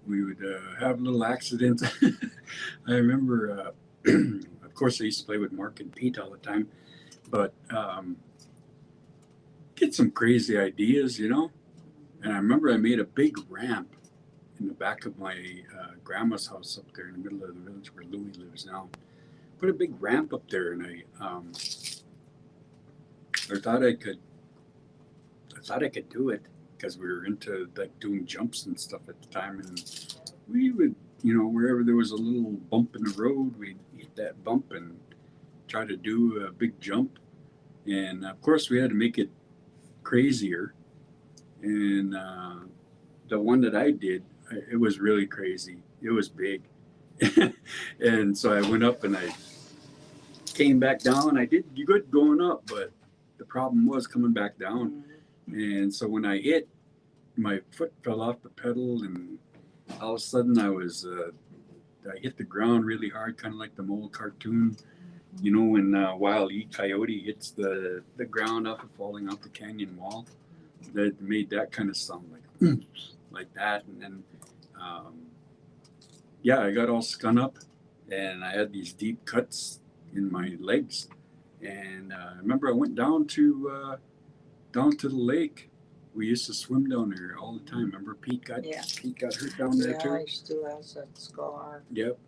we would have little accidents. I remember, of course, I used to play with Mark and Pete all the time, but get some crazy ideas, you know. And I remember I made a big ramp in the back of my grandma's house up there in the middle of the village where Louis lives now. Put a big ramp up there, and I thought I could do it because we were into like doing jumps and stuff at the time, and we would, you know, wherever there was a little bump in the road, we'd hit that bump and try to do a big jump. And of course, we had to make it crazier. And the one that I did, it was really crazy. It was big. And so I went up and I came back down. I did good going up, but the problem was coming back down. And so when I hit, my foot fell off the pedal, and all of a sudden I hit the ground really hard, kind of like the old cartoon. You know, when Wile E. Coyote hits the ground off of falling off the canyon wall, that made that kind of sound like that. And then, yeah, I got all skun up, and I had these deep cuts in my legs. And I remember I went down to the lake. We used to swim down there all the time. Remember Pete got hurt down there too. Yeah, he still has that scar. Yep.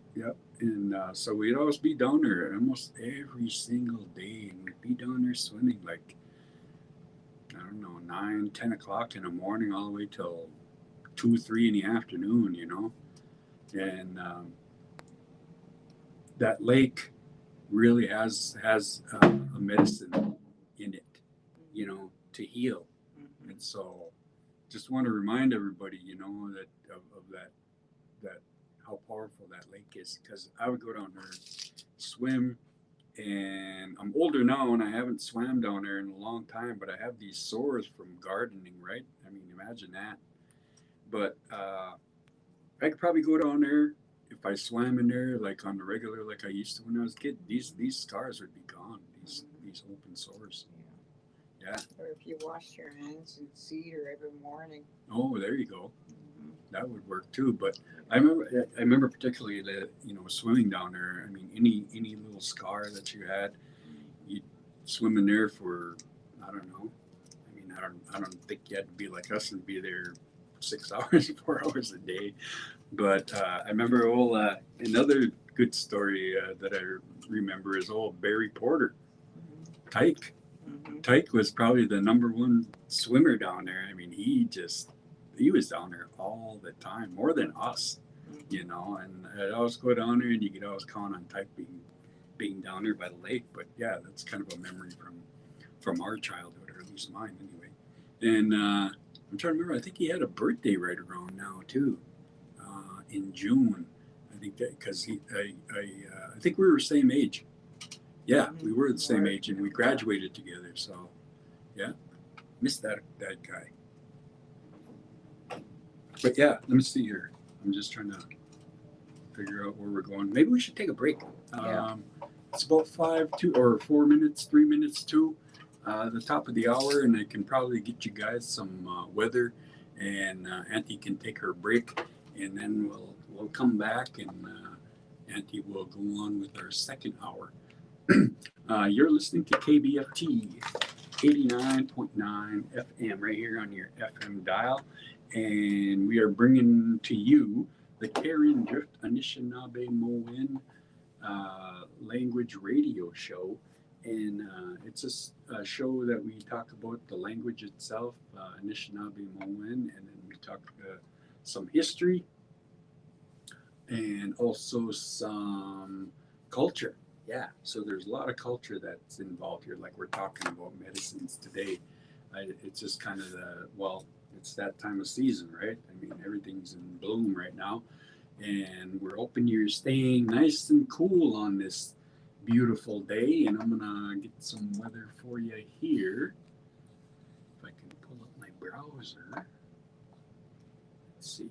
And so we'd always be down there almost every single day, and we'd be down there swimming like, I don't know, 9, 10 o'clock in the morning all the way till 2, 3 in the afternoon, you know. And that lake really has a medicine in it, you know, to heal. And so just want to remind everybody, you know, that of that how powerful that lake is, because I would go down there, swim, and I'm older now and I haven't swam down there in a long time, but I have these sores from gardening, right? I mean, imagine that. But I could probably go down there if I swam in there like on the regular, like I used to when I was a kid. These scars would be gone. These open sores. Yeah. Or if you wash your hands in cedar every morning. Oh, there you go. That would work too. But I remember particularly that, you know, swimming down there. I mean, any little scar that you had, you'd swim in there for, I don't know. I mean, I don't think you had to be like us and be there 6 hours, 4 hours a day. But I remember another good story that I remember is old Barry Porter, Tyke. Tyke was probably the number one swimmer down there. I mean, he was down there all the time, more than us, you know. And I'd always go down there, and you could always count on Tyke being down there by the lake. But yeah, that's kind of a memory from our childhood, or at least mine anyway. And I'm trying to remember. I think he had a birthday right around now too, in June. I think that because I think we were the same age. Yeah, we were the same age, and we graduated together. So, yeah, missed that guy. But yeah, let me see here. I'm just trying to figure out where we're going. Maybe we should take a break. It's about 4 minutes, 3 minutes to the top of the hour, and I can probably get you guys some weather, and Auntie can take her break, and then we'll come back, and Auntie will go on with our second hour. You're listening to KBFT 89.9 FM right here on your FM dial, and we are bringing to you the Karen Drift Anishinaabemoin language radio show. And it's a show that we talk about the language itself, Anishinaabemoin, and then we talk some history and also some culture. Yeah, so there's a lot of culture that's involved here, like we're talking about medicines today. It's just kind of it's that time of season, right? I mean, everything's in bloom right now, and we're hoping you're staying nice and cool on this beautiful day. And I'm gonna get some weather for you here. If I can pull up my browser. Let's see.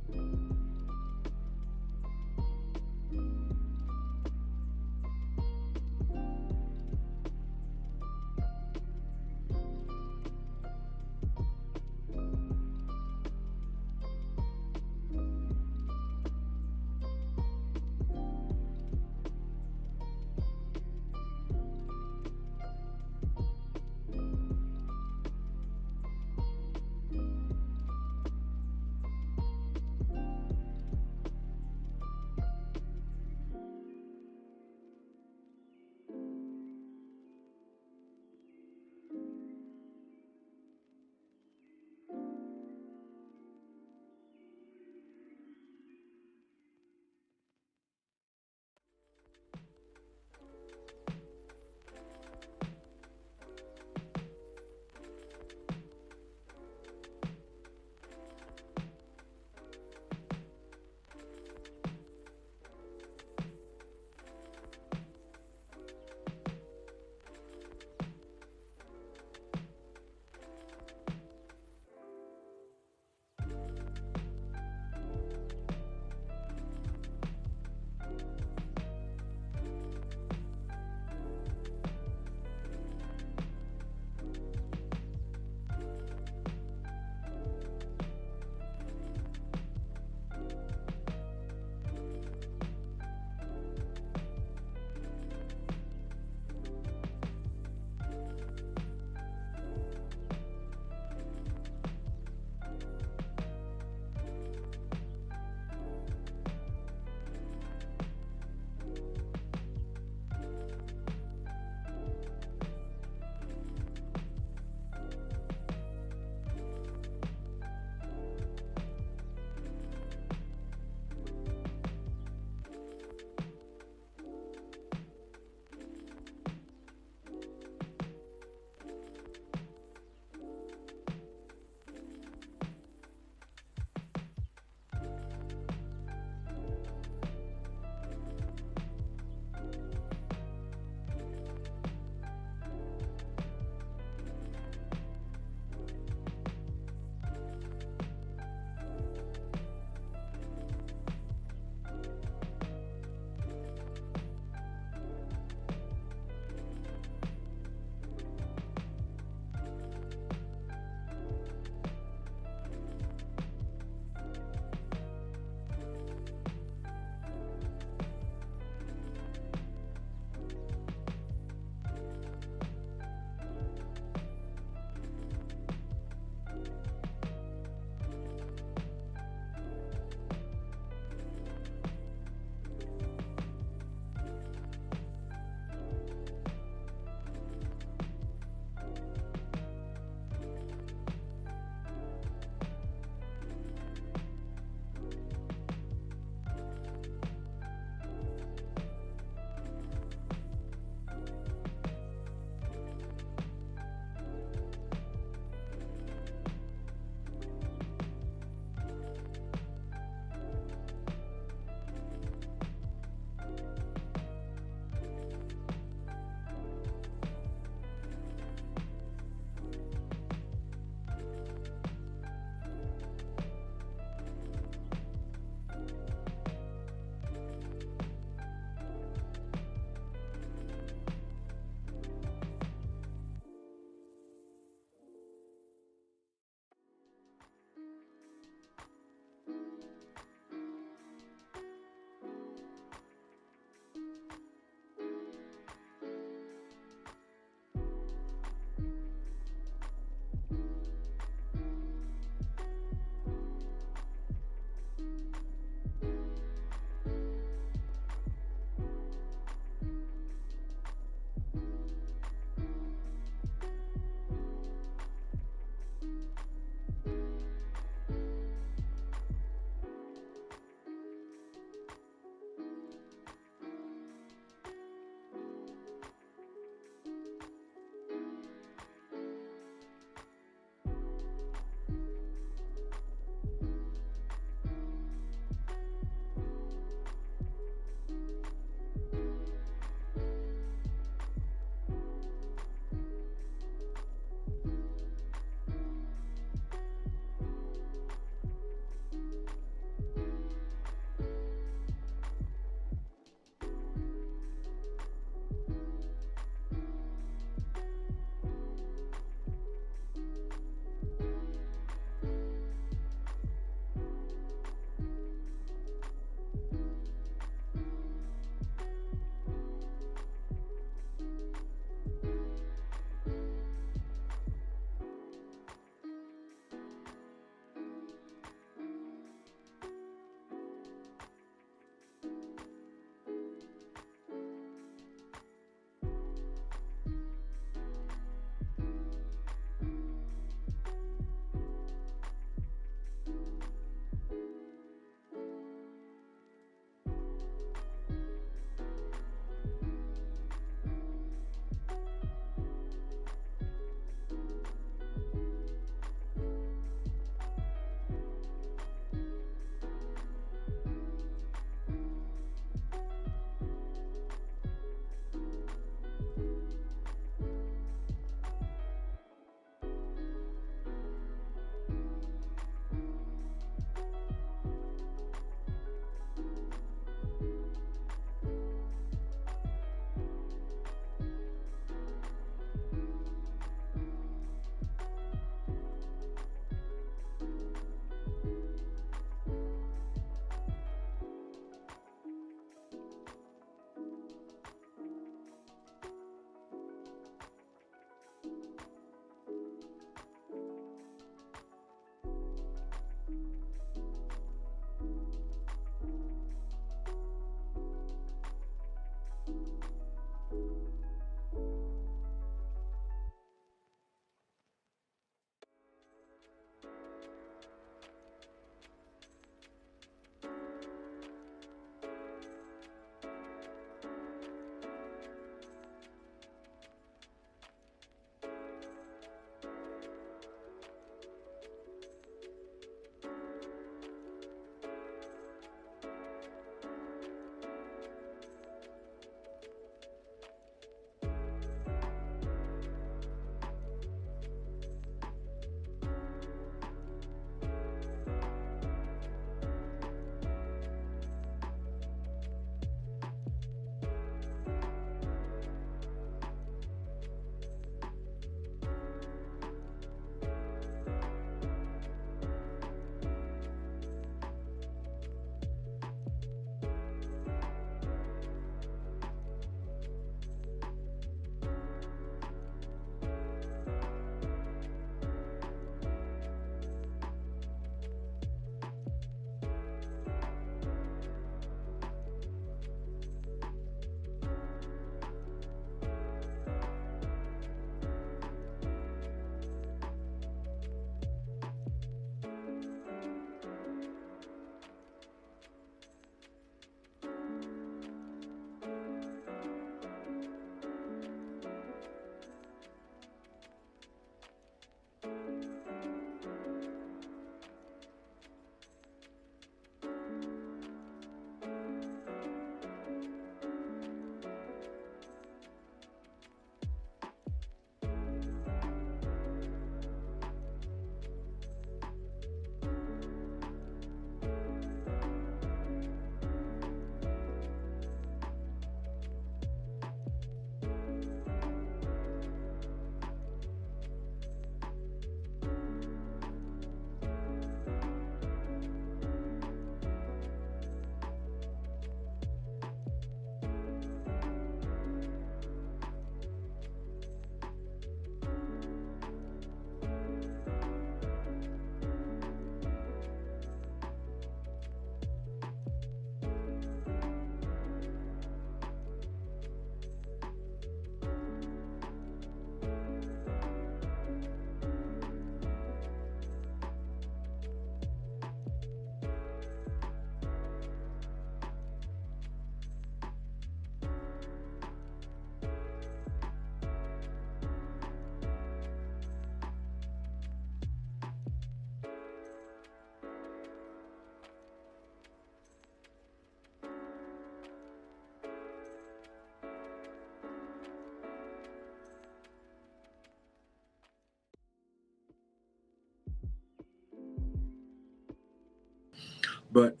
But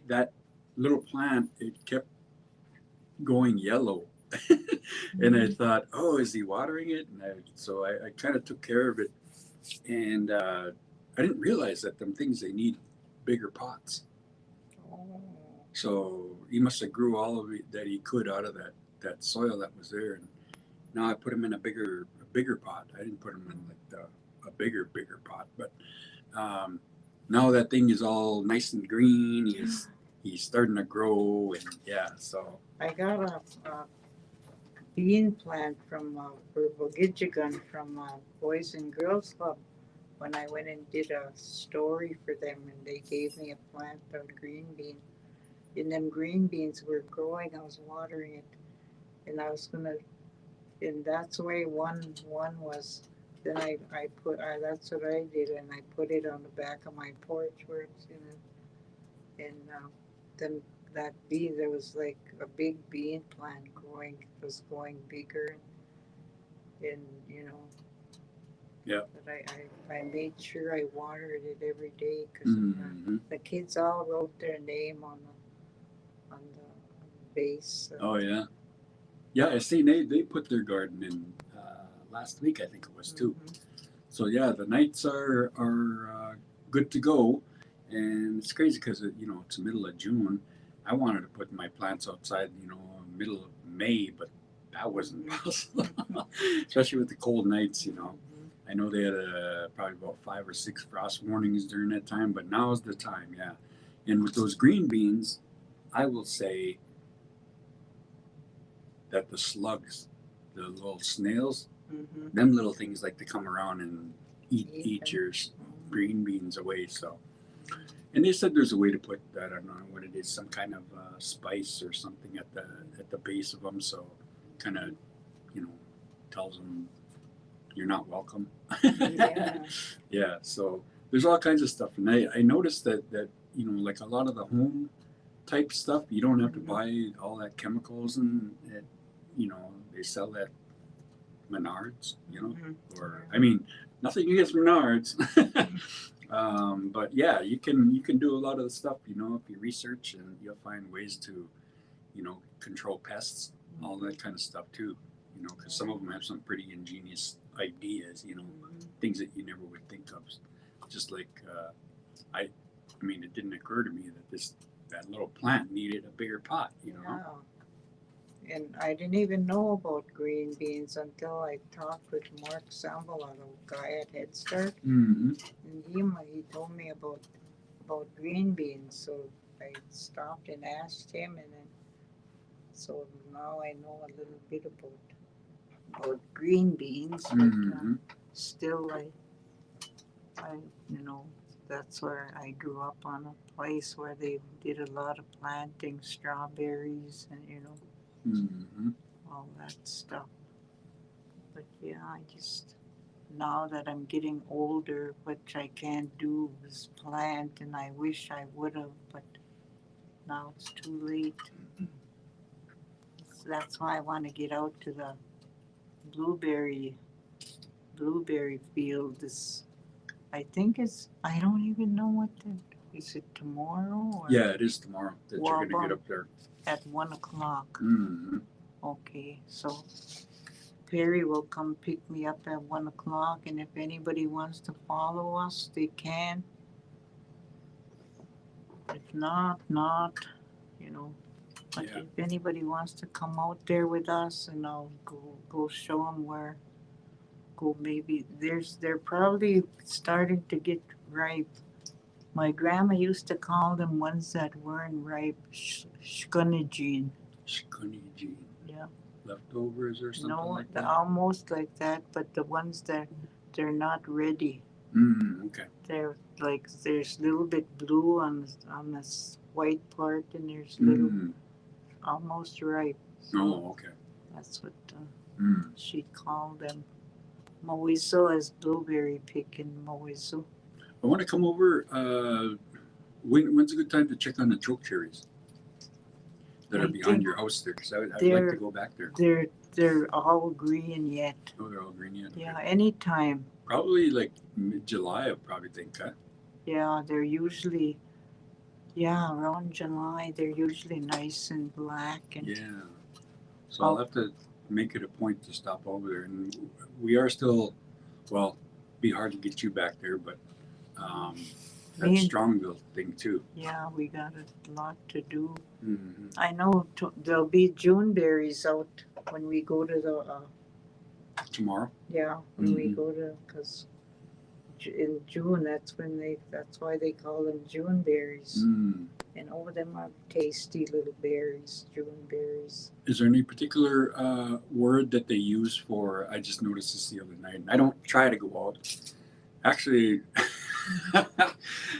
that little plant, it kept going yellow. And I thought, oh, is he watering it? And so I kind of took care of it. And I didn't realize that them things, they need bigger pots. Oh. So he must have grew all of it that he could out of that soil that was there. And now I put him in a bigger pot. I didn't put him in like a bigger pot. But now that thing is all nice and green. He's starting to grow, and yeah. So I got a bean plant from zaagi'igining from Boys and Girls Club when I went and did a story for them, and they gave me a plant of green bean. And them green beans were growing. I was watering it, and I was gonna, and that's the way one was. Then I put that's what I did, and I put it on the back of my porch where it's and then that bean, there was like a big bean plant growing. It was going bigger, and yeah. But I made sure I watered it every day because the kids all wrote their name on the base. Oh yeah, yeah. I see they put their garden in last week, I think it was too. So yeah, the nights are good to go, and it's crazy because it's the middle of June. I wanted to put my plants outside, middle of May, but that wasn't possible, especially with the cold nights. I know they had probably about 5 or 6 frost warnings during that time, but now's the time, yeah. And with those green beans, I will say that the slugs, the little snails, them little things like to come around and eat your green beans away. So, and they said there's a way to put that. I don't know what it is, some kind of spice or something at the base of them, so kind of tells them you're not welcome. Yeah. Yeah. So there's all kinds of stuff, and I noticed that like a lot of the home type stuff, you don't have to buy all that chemicals and they sell that Menards, or I mean, nothing against Menards. But yeah, you can do a lot of the stuff, if you research, and you'll find ways to, control pests, all that kind of stuff too, because some of them have some pretty ingenious ideas, things that you never would think of. Just like, I mean, it didn't occur to me that little plant needed a bigger pot, Wow. And I didn't even know about green beans until I talked with Mark Sambola, the guy at Head Start, and he told me about green beans. So I stopped and asked him, and then so now I know a little bit about green beans, but still I that's where I grew up, on a place where they did a lot of planting strawberries and all that stuff. But yeah, I just, now that I'm getting older, which I can't do is plant, and I wish I would have, but now it's too late. So that's why I want to get out to the blueberry field. I think I don't even know is it tomorrow? Or yeah, it is tomorrow that you're going to get up there. At 1 o'clock. Mm-hmm. Okay, so Perry will come pick me up at 1 o'clock, and if anybody wants to follow us, they can. If not, But if anybody wants to come out there with us, and I'll go show them where. Maybe they're probably starting to get ripe. My grandma used to call them ones that weren't ripe, zaagi'igining. Zaagi'igining. Yeah. Leftovers or something like that? Almost like that, but the ones that they're not ready. Okay. They're like, there's a little bit blue on this white part, and there's little almost ripe. So okay. that's what she called them. Mawiso is blueberry picking, Mawiso. I want to come over. When's a good time to check on the choke cherries that are behind your house there? Because I'd like to go back there. They're all green yet. Oh, they're all green yet? Yeah, anytime. Probably like mid-July, I probably think, huh? Yeah, they're usually Yeah, around July they're usually nice and black and Yeah. So I'll have to make it a point to stop over there. And we are still, well, be hard to get you back there, but that Me and- Strongville thing too. yeah, we got a lot to do. Mm-hmm. I know there'll be June berries out when we go to the Tomorrow. yeah, when we Mhm. go to, because in June that's why they call them June berries. Mm. And all of them are tasty little berries, June berries. Is there any particular word that they use for? I just noticed this the other night. And I don't try to go out. Actually,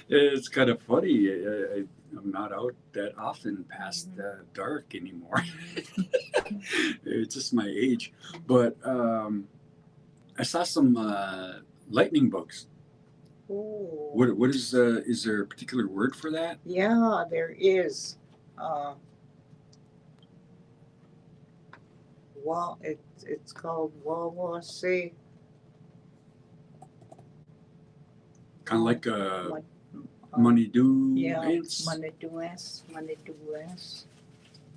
it's kind of funny. I'm not out that often past dark anymore. It's just my age. But I saw some lightning bugs. Oh. What is there a particular word for that? Yeah, there is. It's called wawase. Kind of like Money. money do Yeah, ants. Manidues,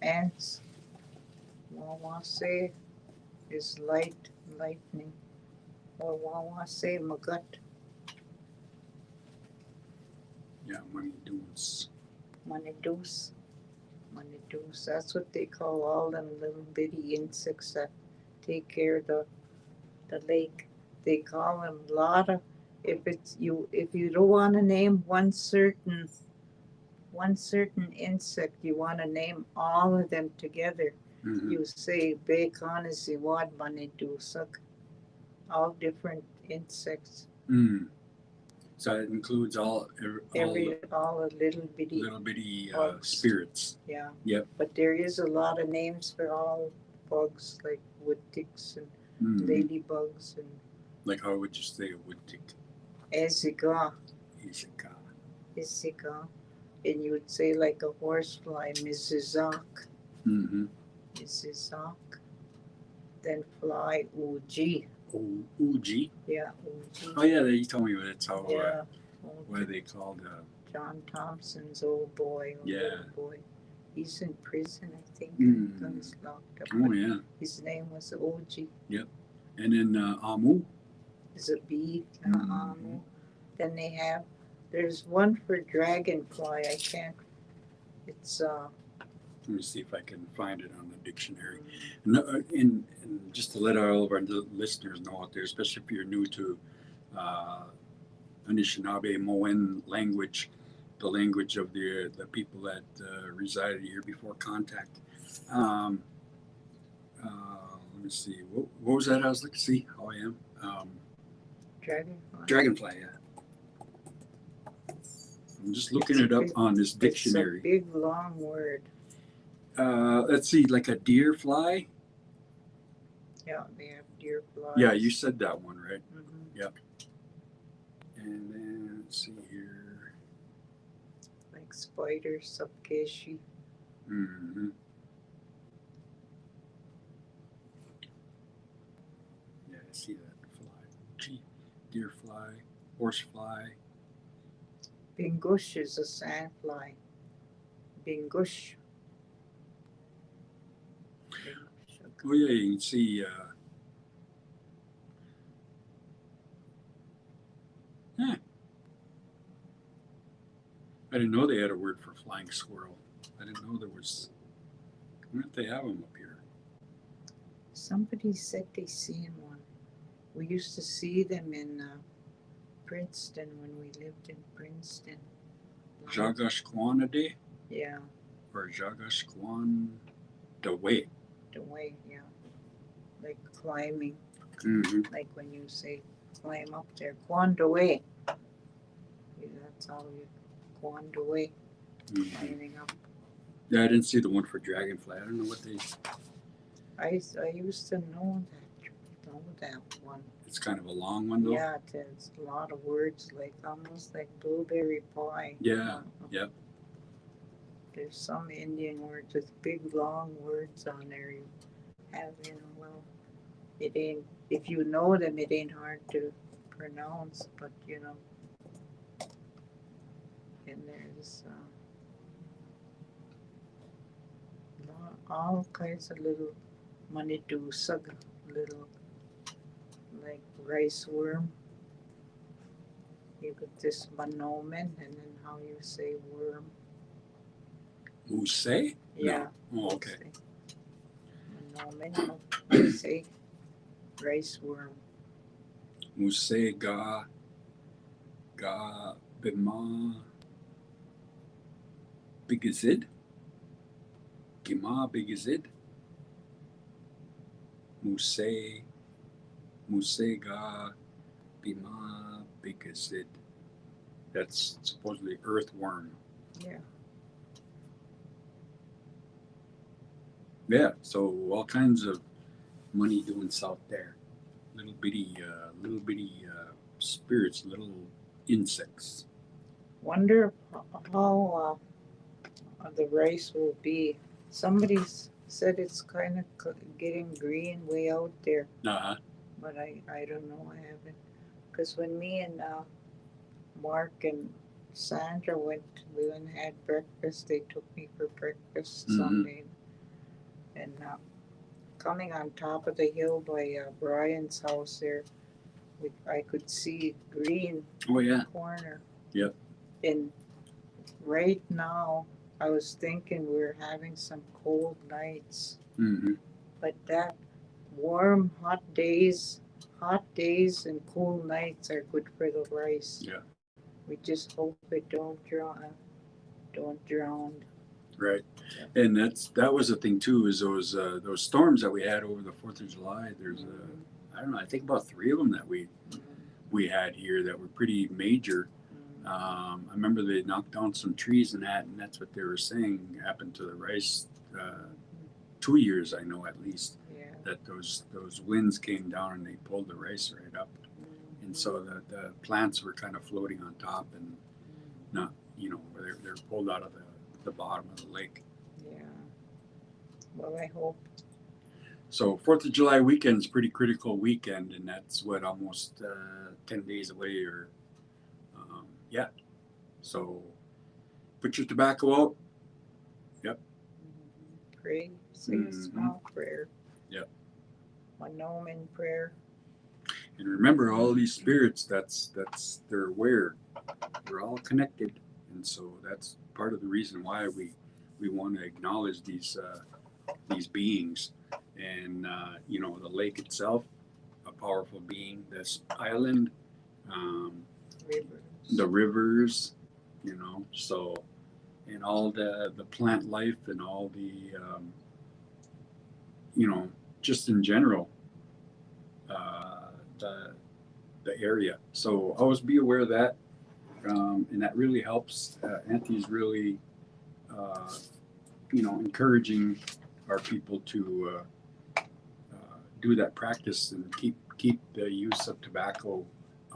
ants. Wawase is lightning. Or wawase magut. Yeah, money do's. Manidoos. That's what they call all them little bitty insects that take care of the lake. They call them a lot of. If you don't want to name one certain insect, you want to name all of them together. Mm-hmm. You say Bekanisiwad Manidusuk, all different insects. Mm. So it includes all the little bitty bugs. spirits. Yeah. Yep. But there is a lot of names for all bugs like wood ticks and ladybugs and Like how would you say a wood tick? Esiga. Isika. And you would say like a horsefly, Mizizak. Mm-hmm. Mizizak. Then fly Uji. Oh, Uji. Yeah, Uji. Oh yeah, you told me that's how. Yeah. What are they called? John Thompson's old boy. Yeah. Little boy. He's in prison, I think. He's locked up. Oh yeah. His name was Oji. Yep. And then Amu. Is a bee. Amu. Then there's one for dragonfly. I can't. It's Let me see if I can find it on the dictionary. And just to let all of our listeners know out there, especially if you're new to Anishinaabemoin language, the language of the people that resided here before contact. Let me see. What was that? I was looking. See how I am. dragonfly. Dragonfly. Yeah. I'm just looking it up on this dictionary. It's a big long word. Let's see, like a deer fly. Yeah, they have deer flies. Yeah, you said that one, right? Mm-hmm. Yep. And then let's see here. Like spiders, subkeshi. Mm-hmm. Yeah, I see that fly. Gee, deer fly, horse fly. Bingush is a sandfly. Bingush. Oh yeah, you can see. I didn't know they had a word for flying squirrel. I didn't know there was. I wonder if they have them up here. Somebody said they seen one. We used to see them in Princeton when we lived in Princeton. Zaagi'igining Yeah, or Zaagi'igining the way. the way, yeah. Like climbing, Mm-hmm. like when you say climb up there, Kwandaway. Yeah, that's how you Kwandaway, climbing up. Yeah, I didn't see the one for dragonfly. I don't know what they. I used to know that one. It's kind of a long one though. Yeah, there's a lot of words, like almost like blueberry pie. Yeah. Yep. There's some Indian words with big long words on there. You have, well, it ain't, if you know them, it ain't hard to pronounce, but and there's all kinds of little manidusag, little like rice worm. You got this manomen, and then how you say worm. Muse? Yeah. No. Oh, okay. Manomen, you say rice worm. Muse ga bima bigizid? Gima bigizid? Muse ga bima bigizid. That's supposedly earthworm. Yeah. Yeah, so all kinds of money doings out there. Little bitty spirits, little insects. Wonder how the rice will be. Somebody said it's kind of getting green way out there, Uh-huh. but I don't know. I haven't. Because when me and Mark and Sandra we went and had breakfast. They took me for breakfast Sunday, and coming on top of the hill by Brian's house there, I could see green Oh yeah. corner. Yep. And right now, I was thinking we're having some cold nights, Mm-hmm. but that warm, hot days and cool nights are good for the rice. Yeah. We just hope it don't drown. Right. And that was the thing too, is those storms that we had over the 4th of July. There's I don't know, I think about 3 of them that we had here that were pretty major. I remember they knocked down some trees and that's what they were saying happened to the rice. 2 years, I know at least, that those winds came down and they pulled the rice right up, and so the plants were kind of floating on top and not, they're pulled out of the bottom of the lake. Yeah. Well, I hope. So 4th of July weekend's pretty critical weekend, and that's what, almost 10 days away, or yeah. So put your tobacco out. Yep. Pray. Say a small prayer. Yep. Manomen prayer. And remember, all these spirits, they're aware. We're all connected, and so that's part of the reason why we want to acknowledge these beings. And the lake itself, a powerful being. This island, Rivers. the rivers, so, and all the plant life and all the just in general, the area. So always be aware of that, and that really helps. Auntie's really encouraging our people to do that practice and keep the use of tobacco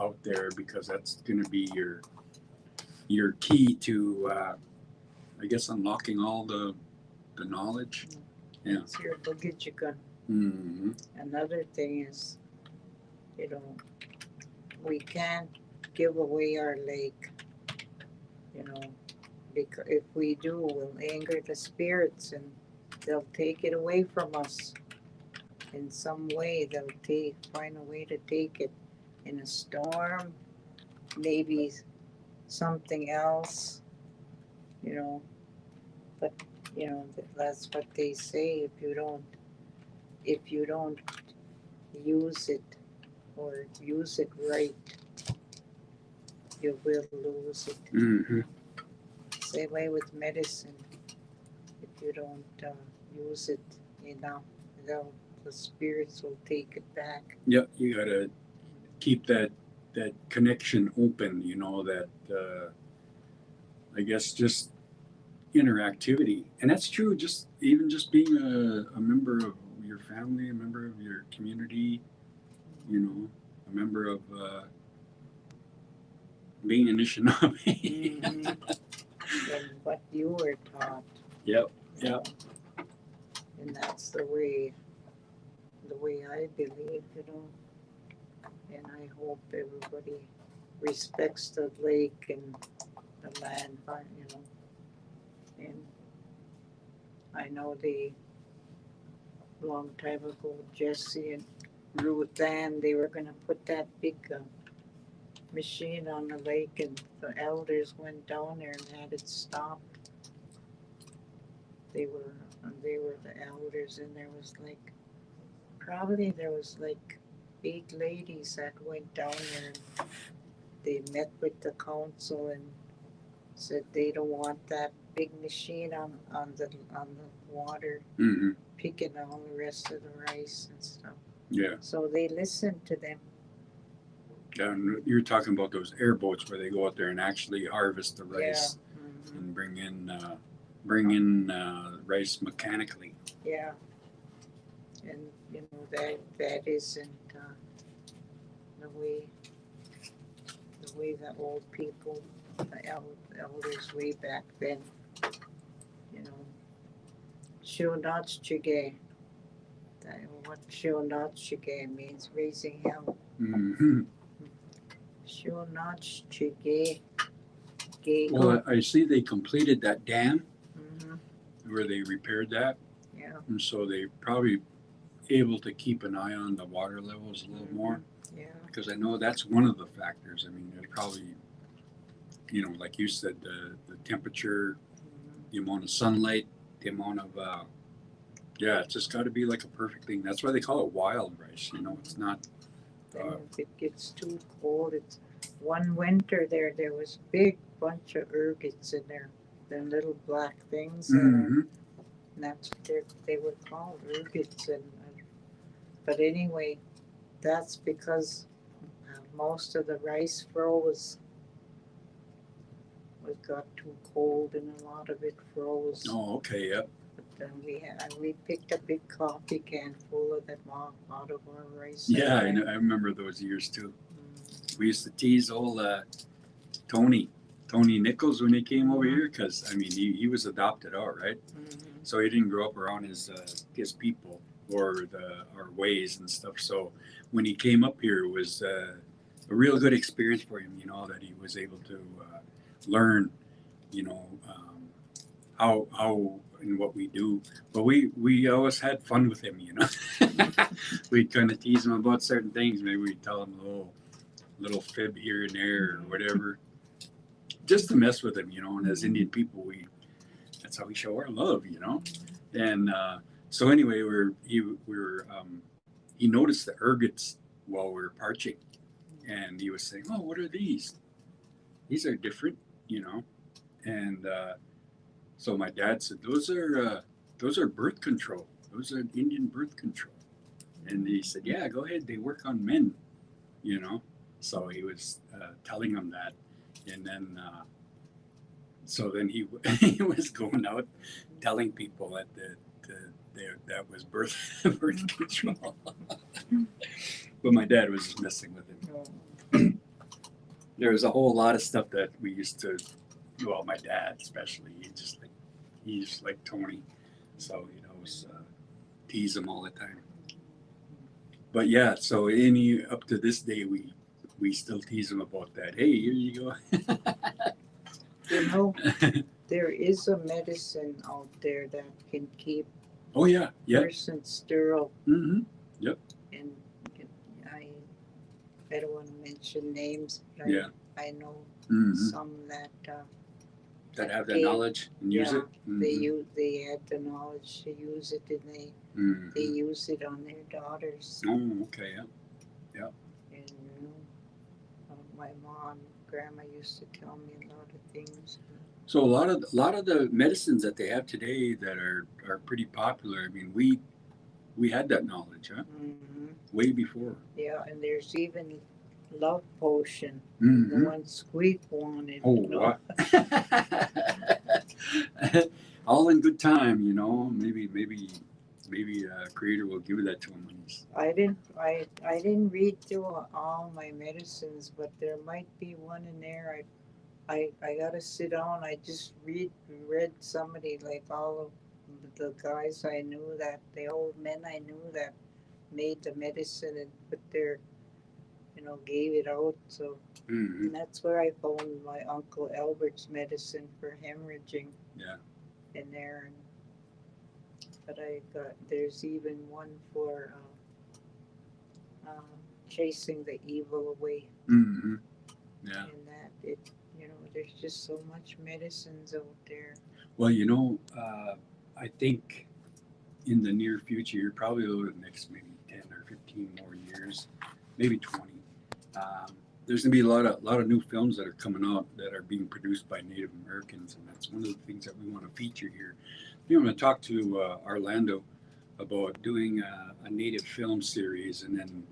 out there, because that's going to be your key to I guess unlocking all the knowledge. Yeah. It's your zaagi'igining. Mm-hmm. Another thing is, we can't give away our lake, because if we do, we'll anger the spirits and they'll take it away from us in some way. They'll find a way to take it in a storm, maybe something else, but that's what they say. If you don't use it or use it right, you will lose it. Mm-hmm. Same way with medicine. If you don't use it enough, the spirits will take it back. Yep, you gotta keep that connection open. That I guess just interactivity, and that's true. Just being a member of your family, a member of your community, a member of being Anishinaabe. Mm-hmm. And what you were taught. Yep. And that's the way I believe, and I hope everybody respects the lake and the land, and I know long time ago, Jesse and Ruth Ann, they were gonna put that big machine on the lake, and the elders went down there and had it stopped. They were the elders, and there was like 8 ladies that went down there, and they met with the council and said they don't want that big machine on the water Mm-hmm. picking all the rest of the rice and stuff. Yeah. So they listened to them. And you're talking about those airboats where they go out there and actually harvest the rice Yeah. and bring in rice mechanically. Yeah. And that isn't the way the old people, the elders way back then, you know. Shunachige. What Shunachige means, raising hell. Mm-hmm. Shunachige. Well, I see they completed that dam Mm-hmm. where they repaired that, Yeah. and so they probably able to keep an eye on the water levels a little more, Yeah. because I know that's one of the factors. I mean, there's probably, like you said, the temperature, the amount of sunlight, the amount of it's just got to be like a perfect thing. That's why they call it wild rice. It's not. And if it gets too cold, it's one winter there was big bunch of ergots in there, the little black things. Mm-hmm. And that's what they were called, ergots. But anyway, that's because most of the rice froze. It got too cold and a lot of it froze. Oh, okay, yep. But then we picked a big coffee can full of them out of our rice. Yeah, I remember those years too. We used to tease old Tony Nichols when he came over here, because I mean he was adopted out, right? Mm-hmm. So he didn't grow up around his people or our ways and stuff. So when he came up here, it was a real good experience for him. That he was able to learn, how and what we do. But we always had fun with him. We'd kind of tease him about certain things. Maybe we'd tell him a little fib here and there or whatever, just to mess with him. And as Indian people, that's how we show our love. And so anyway, he noticed the ergots while we were parching, and he was saying, "Oh, what are these? These are different," And so my dad said, "Those are birth control. Those are Indian birth control." And he said, "Yeah, go ahead. They work on men." So he was telling him that, and then so then he he was going out telling people that that was birth control. But my dad was just messing with him. There was a whole lot of stuff that we used to. Well, my dad especially, he's like Tony, so tease him all the time. But yeah, so up to this day, we still tease him about that. Hey, here you go. There is a medicine out there that can keep person sterile. Mm-hmm. Yep. And I don't want to mention names, but I know some that have that knowledge and use it. Mm-hmm. They had the knowledge to use it, and they use it on their daughters. Oh, okay, yeah. And my mom, grandma used to tell me a lot of things. So a lot of the medicines that they have today that are pretty popular. I mean, we had that knowledge, huh? Mm-hmm. Way before. Yeah, and there's even love potion. Mm-hmm. The one Squeak wanted. Oh, what? All in good time, Maybe Creator will give that to him. I didn't read through all my medicines, but there might be one in there. I gotta sit down. I just read somebody, like all of the guys I knew, that the old men I knew that made the medicine and put their gave it out. So and that's where I found my Uncle Albert's medicine for hemorrhaging. Yeah. In there, but I got there's even one for chasing the evil away. Mm-hmm. Yeah. And that it, there's just so much medicines out there. Well, I think in the near future, probably over the next maybe 10 or 15 more years, maybe 20, there's going to be a lot of new films that are coming out that are being produced by Native Americans, and that's one of the things that we want to feature here. I'm going to talk to Orlando about doing a Native film series, and then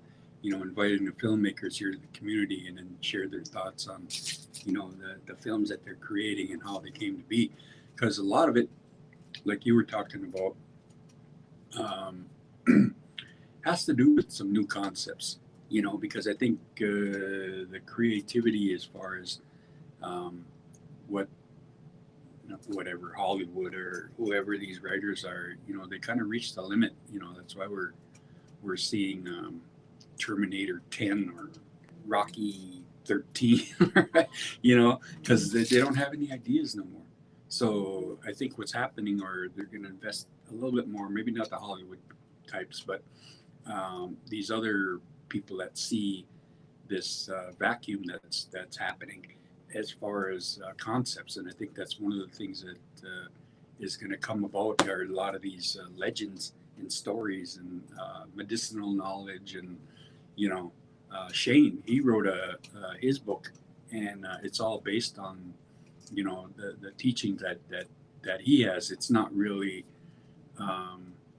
inviting the filmmakers here to the community, and then share their thoughts on the films that they're creating and how they came to be, because a lot of it, like you were talking about, has to do with some new concepts, because I think the creativity as far as what whatever Hollywood or whoever these writers are, they kind of reach the limit. That's why we're seeing Terminator 10 or Rocky 13, because they don't have any ideas no more. So I think what's happening, or they're going to invest a little bit more, maybe not the Hollywood types, but these other people that see this vacuum that's happening as far as concepts. And I think that's one of the things that is going to come about, are a lot of these legends and stories and medicinal knowledge. And Shane, he wrote his book, and it's all based on the teaching that he has. It's not really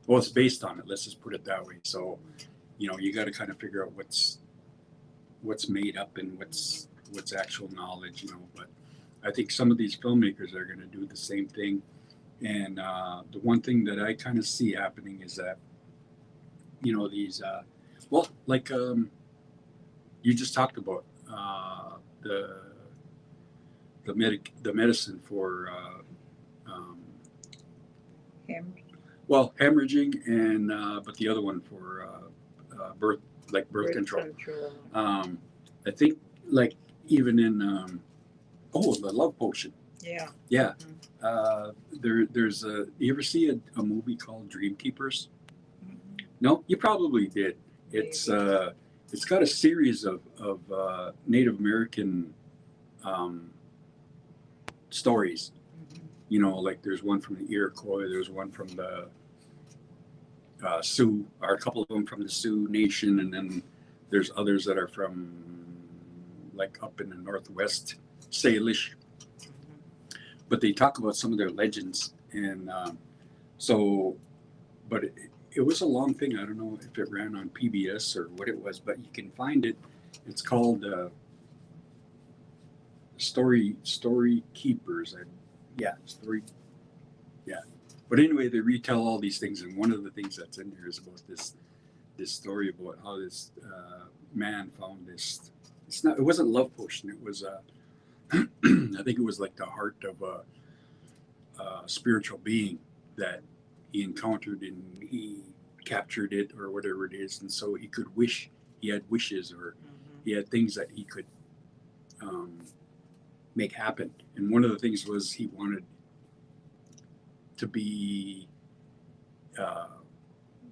well, it's based on it, let's just put it that way. So you got to kind of figure out what's made up and what's actual knowledge, but I think some of these filmmakers are going to do the same thing. And the one thing that I kind of see happening is that these well, like you just talked about the medicine for hemorrhaging, and but the other one for birth control. I think, like, even in the love potion. Yeah. There's you ever see a movie called Dream Keepers? No, you probably did. It's got a series of Native American stories. Like there's one from the Iroquois, there's one from the Sioux, or a couple of them from the Sioux Nation, and then there's others that are from like up in the Northwest, Salish. But they talk about some of their legends, and but it was a long thing. I don't know if it ran on PBS or what it was, but you can find it. It's called Story Keepers. But anyway, they retell all these things, and one of the things that's in there is about this story about how this man found this. It wasn't love potion. It was I think it was like the heart of a spiritual being that he encountered, and he captured it or whatever it is, and so he could wish. He had wishes, or he had things that he could make happen. And one of the things was he wanted to be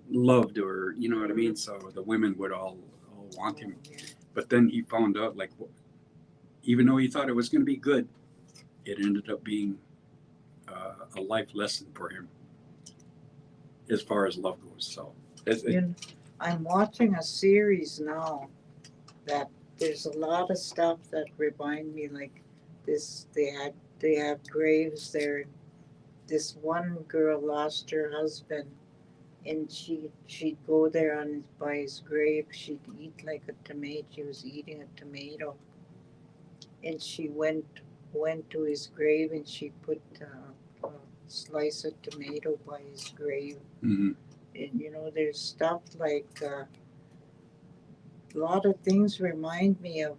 loved, or you know what I mean. So the women would all want him, but then he found out, like, even though he thought it was going to be good, it ended up being a life lesson for him as far as love goes. So I'm watching a series now that there's a lot of stuff that remind me, like this. They have graves there. This one girl lost her husband, and she'd go there by his grave. She'd eat like a tomato. She was eating a tomato, and she went to his grave, and she put a slice of tomato by his grave. Mm-hmm. And there's stuff like a lot of things remind me of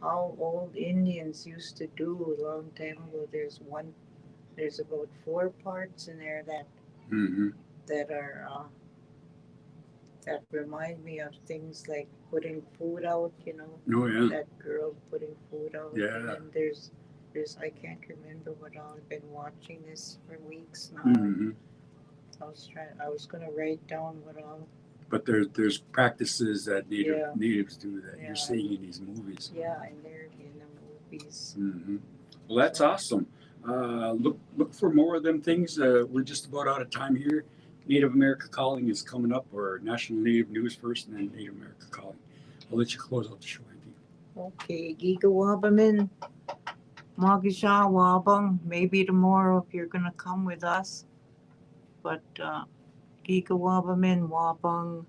how old Indians used to do a long time ago. There's about 4 parts in there that are that remind me of things like putting food out. Oh yeah. That girl putting food out. Yeah. And there's I can't remember what all. I've been watching this for weeks now. Mm-hmm. I was gonna write down what all. But there's practices that Yeah. natives do that Yeah. you're seeing in these movies. Yeah, and they're in the movies. Hmm. Well, that's awesome. Look for more of them things. We're just about out of time here. Native America Calling is coming up, or National Native News first, and then Native America Calling. I'll let you close out the show, Aunty. Okay, Giga Wabamin, Magisha Wabang. Maybe tomorrow if you're gonna come with us. But Giga Wabamin, Wabang,